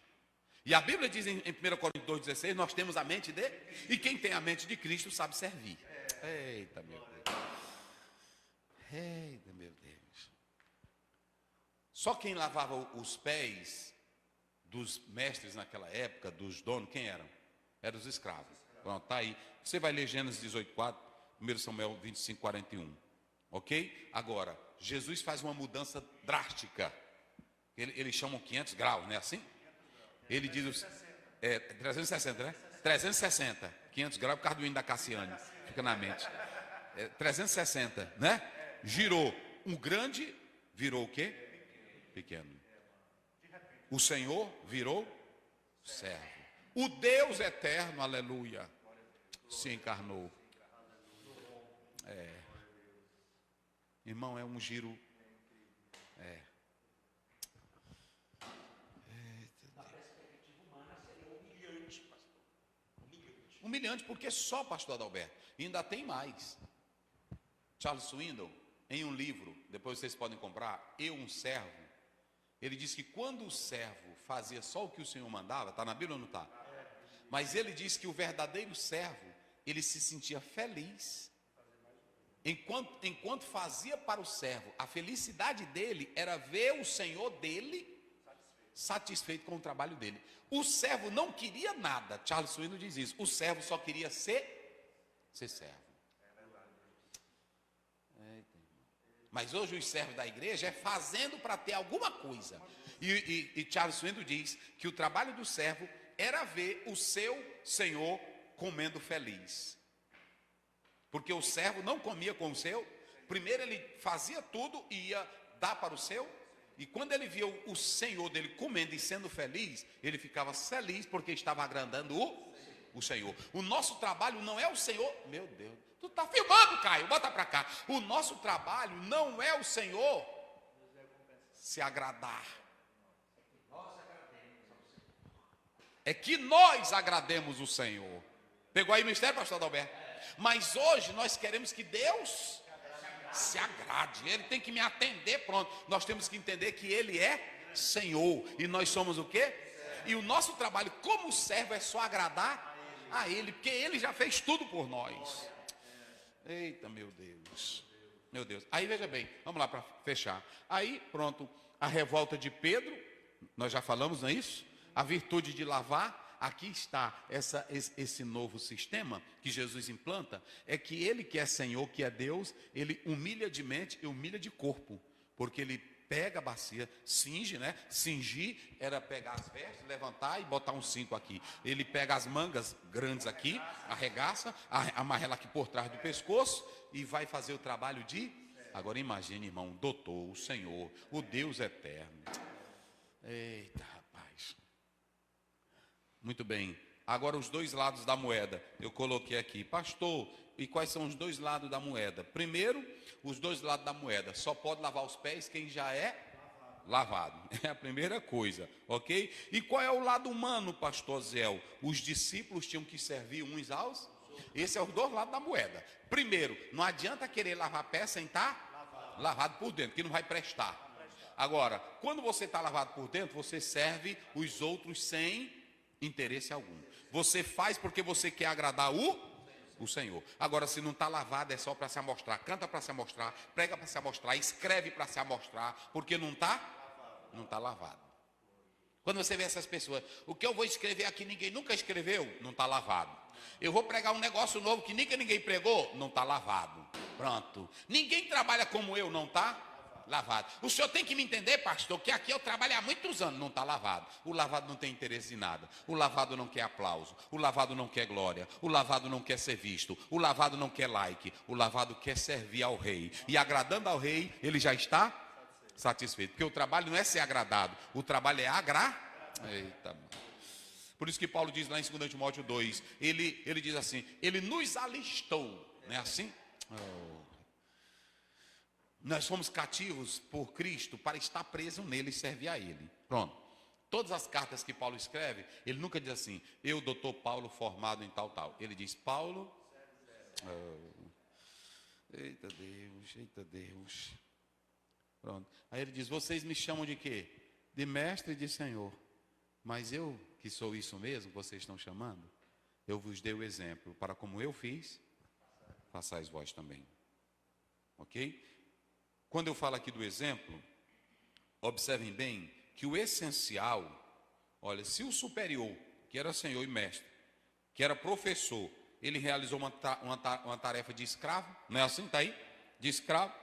E a Bíblia diz em 1 Coríntios 2,16, nós temos a mente de, e quem tem a mente de Cristo sabe servir. Eita, meu Deus. Eita, meu Deus. Só quem lavava os pés dos mestres naquela época, dos donos, quem eram? Eram os escravos. Pronto, tá aí. Você vai ler Gênesis 18:4, 1 Samuel 25:41. Ok? Agora, Jesus faz uma mudança drástica. Eles chamam 500 graus, não é assim? Ele diz, 360, né? 360, 500 graus por causa do hino da Cassiane, fica na mente. 360, né? Girou um grande, virou o quê? Pequeno. O Senhor virou servo. O Deus eterno, aleluia, se encarnou. Irmão, é um giro. Humilhante, porque só, pastor Adalberto, e ainda tem mais. Charles Swindoll, em um livro, depois vocês podem comprar, Eu, um Servo, ele diz que quando o servo fazia só o que o Senhor mandava, está na Bíblia ou não está? Mas ele diz que o verdadeiro servo, ele se sentia feliz, enquanto fazia para o servo, a felicidade dele era ver o Senhor dele satisfeito com o trabalho dele. O servo não queria nada, Charles Swindoll diz isso, o servo só queria ser servo. Mas hoje os servos da igreja é fazendo para ter alguma coisa. E Charles Swindoll diz que o trabalho do servo era ver o seu senhor comendo feliz. Porque o servo não comia com o seu, primeiro ele fazia tudo e ia dar para o seu, e quando ele viu o senhor dele comendo e sendo feliz, ele ficava feliz porque estava agradando o Senhor. O nosso trabalho não é o Senhor, meu Deus, tu está filmando, Caio, bota para cá. O nosso trabalho não é o Senhor se agradar, é que nós agrademos o Senhor. Pegou aí o mistério, pastor Adalberto? Mas hoje nós queremos que Deus se agrade, Ele tem que me atender, pronto. Nós temos que entender que Ele é Senhor, e nós somos o quê? E o nosso trabalho como servo é só agradar a Ele, porque Ele já fez tudo por nós. Eita, meu Deus, meu Deus. Aí veja bem, vamos lá para fechar. Aí pronto, a revolta de Pedro, nós já falamos, não é isso? A virtude de lavar. Aqui está esse novo sistema que Jesus implanta, é que Ele que é Senhor, que é Deus, Ele humilha de mente e humilha de corpo, porque Ele pega a bacia, cinge, né? Cingir era pegar as vestes, levantar e botar um cinto aqui. Ele pega as mangas grandes aqui, arregaça, amarra ela aqui por trás do pescoço e vai fazer o trabalho de... Agora imagine, irmão, o doutor, o Senhor, o Deus eterno. Eita, rapaz. Muito bem. Agora os dois lados da moeda. Eu coloquei aqui. Pastor, e quais são os dois lados da moeda? Primeiro, os dois lados da moeda. Só pode lavar os pés quem já é lavado. É a primeira coisa, ok? E qual é o lado humano, pastor Zéu? Os discípulos tinham que servir uns aos... Esse é os dois lados da moeda. Primeiro, não adianta querer lavar pé sem estar lavado por dentro, que não vai prestar. Agora, quando você está lavado por dentro, você serve os outros sem interesse algum. Você faz porque você quer agradar o Senhor. Agora, se não está lavado, é só para se amostrar. Canta para se amostrar, prega para se amostrar, escreve para se amostrar, porque não está lavado. Quando você vê essas pessoas, o que eu vou escrever aqui ninguém nunca escreveu, não está lavado. Eu vou pregar um negócio novo que nunca ninguém pregou, não está lavado. Pronto. Ninguém trabalha como eu, não está lavado. O senhor tem que me entender, pastor, que aqui eu trabalho há muitos anos, não está lavado. O lavado não tem interesse em nada. O lavado não quer aplauso. O lavado não quer glória. O lavado não quer ser visto. O lavado não quer like. O lavado quer servir ao rei. E agradando ao rei, ele já está satisfeito. Porque o trabalho não é ser agradado. O trabalho é Eita, mano. Por isso que Paulo diz lá em 2 Timóteo 2, ele diz assim, ele nos alistou, não é assim? Nós fomos cativos por Cristo para estar preso nele e servir a ele. Pronto. Todas as cartas que Paulo escreve, ele nunca diz assim, eu, doutor Paulo, formado em tal. Ele diz, Paulo... Eita Deus. Pronto. Aí ele diz, vocês me chamam de quê? De mestre e de senhor. Mas eu, que sou isso mesmo, vocês estão chamando, eu vos dei o exemplo, para como eu fiz, façais vós também. Ok? Quando eu falo aqui do exemplo, observem bem que o essencial, olha, se o superior, que era senhor e mestre, que era professor, ele realizou uma tarefa de escravo, não é assim? Está aí? De escravo.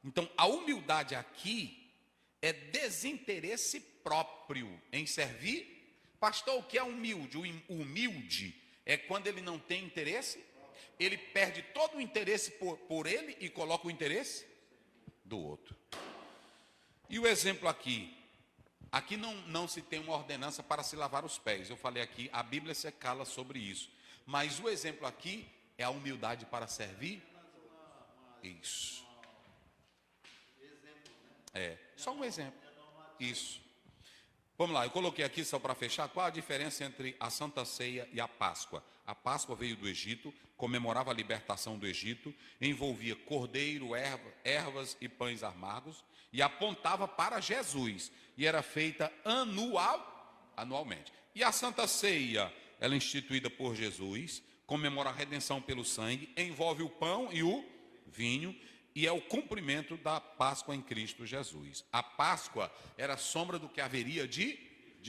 Então, a humildade aqui é desinteresse próprio em servir. Pastor, o que é humilde? O humilde é quando ele não tem interesse, ele perde todo o interesse por ele e coloca o interesse do outro. E o exemplo aqui não se tem uma ordenança para se lavar os pés. Eu falei aqui, a Bíblia se cala sobre isso. Mas o exemplo aqui é a humildade para servir. Isso. Só um exemplo. Isso. Vamos lá, eu coloquei aqui só para fechar, qual a diferença entre a Santa Ceia e a Páscoa? A Páscoa veio do Egito, comemorava a libertação do Egito, envolvia cordeiro, ervas e pães amargos, e apontava para Jesus, e era feita anualmente. E a Santa Ceia, ela é instituída por Jesus, comemora a redenção pelo sangue, envolve o pão e o vinho, e é o cumprimento da Páscoa em Cristo Jesus. A Páscoa era a sombra do que haveria de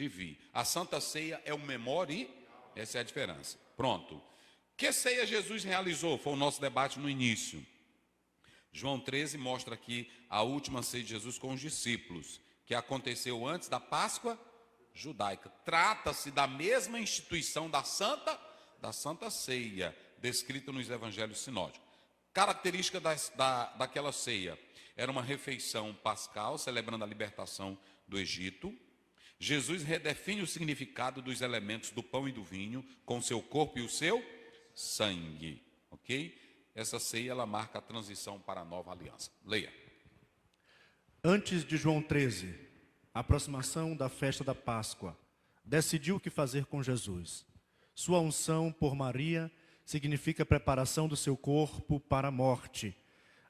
vir. A Santa Ceia é o memória, essa é a diferença. Pronto. Que ceia Jesus realizou? Foi o nosso debate no início. João 13 mostra aqui a última ceia de Jesus com os discípulos, que aconteceu antes da Páscoa judaica. Trata-se da mesma instituição da Santa Ceia, descrita nos evangelhos sinóticos. Característica daquela ceia, era uma refeição pascal, celebrando a libertação do Egito. Jesus redefine o significado dos elementos do pão e do vinho, com seu corpo e o seu sangue, ok? Essa ceia, ela marca a transição para a nova aliança. Leia. Antes de João 13, a aproximação da festa da Páscoa, decidiu o que fazer com Jesus. Sua unção por Maria significa a preparação do seu corpo para a morte.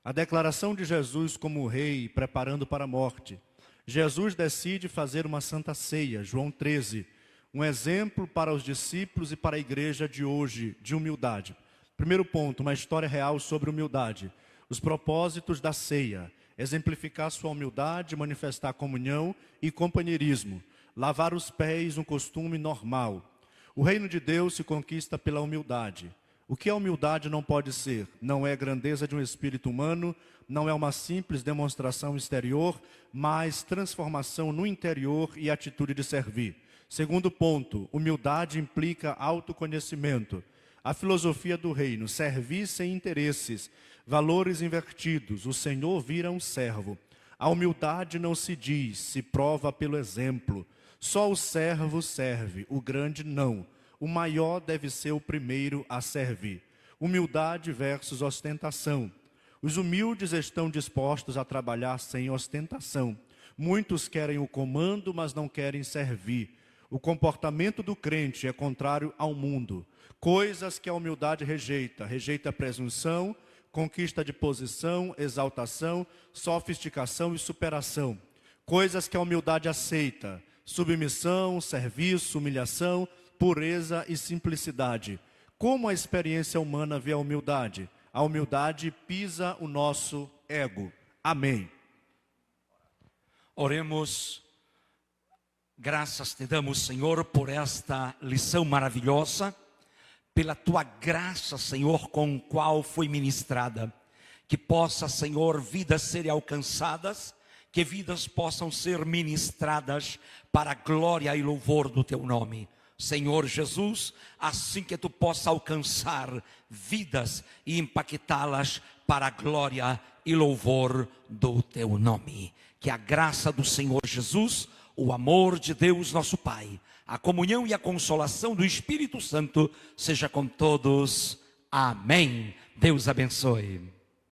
A declaração de Jesus como rei, preparando para a morte. Jesus decide fazer uma santa ceia, João 13, um exemplo para os discípulos e para a igreja de hoje, de humildade. Primeiro ponto, uma história real sobre humildade. Os propósitos da ceia, exemplificar sua humildade, manifestar comunhão e companheirismo. Lavar os pés, um costume normal. O reino de Deus se conquista pela humildade. O que a humildade não pode ser? Não é grandeza de um espírito humano, não é uma simples demonstração exterior, mas transformação no interior e atitude de servir. Segundo ponto, humildade implica autoconhecimento. A filosofia do reino, servir sem interesses, valores invertidos, o Senhor vira um servo. A humildade não se diz, se prova pelo exemplo. Só o servo serve, o grande não. O maior deve ser o primeiro a servir. Humildade versus ostentação. Os humildes estão dispostos a trabalhar sem ostentação. Muitos querem o comando, mas não querem servir. O comportamento do crente é contrário ao mundo. Coisas que a humildade rejeita. Rejeita a presunção, conquista de posição, exaltação, sofisticação e superação. Coisas que a humildade aceita. Submissão, serviço, humilhação, pureza e simplicidade. Como a experiência humana vê a humildade? A humildade pisa o nosso ego. Amém. Oremos. Graças te damos, Senhor, por esta lição maravilhosa, pela tua graça, Senhor, com qual foi ministrada. Que possa, Senhor, vidas serem alcançadas, que vidas possam ser ministradas para a glória e louvor do teu nome. Senhor Jesus, assim que tu possa alcançar vidas e impactá-las para a glória e louvor do teu nome. Que a graça do Senhor Jesus, o amor de Deus nosso Pai, a comunhão e a consolação do Espírito Santo seja com todos. Amém. Deus abençoe.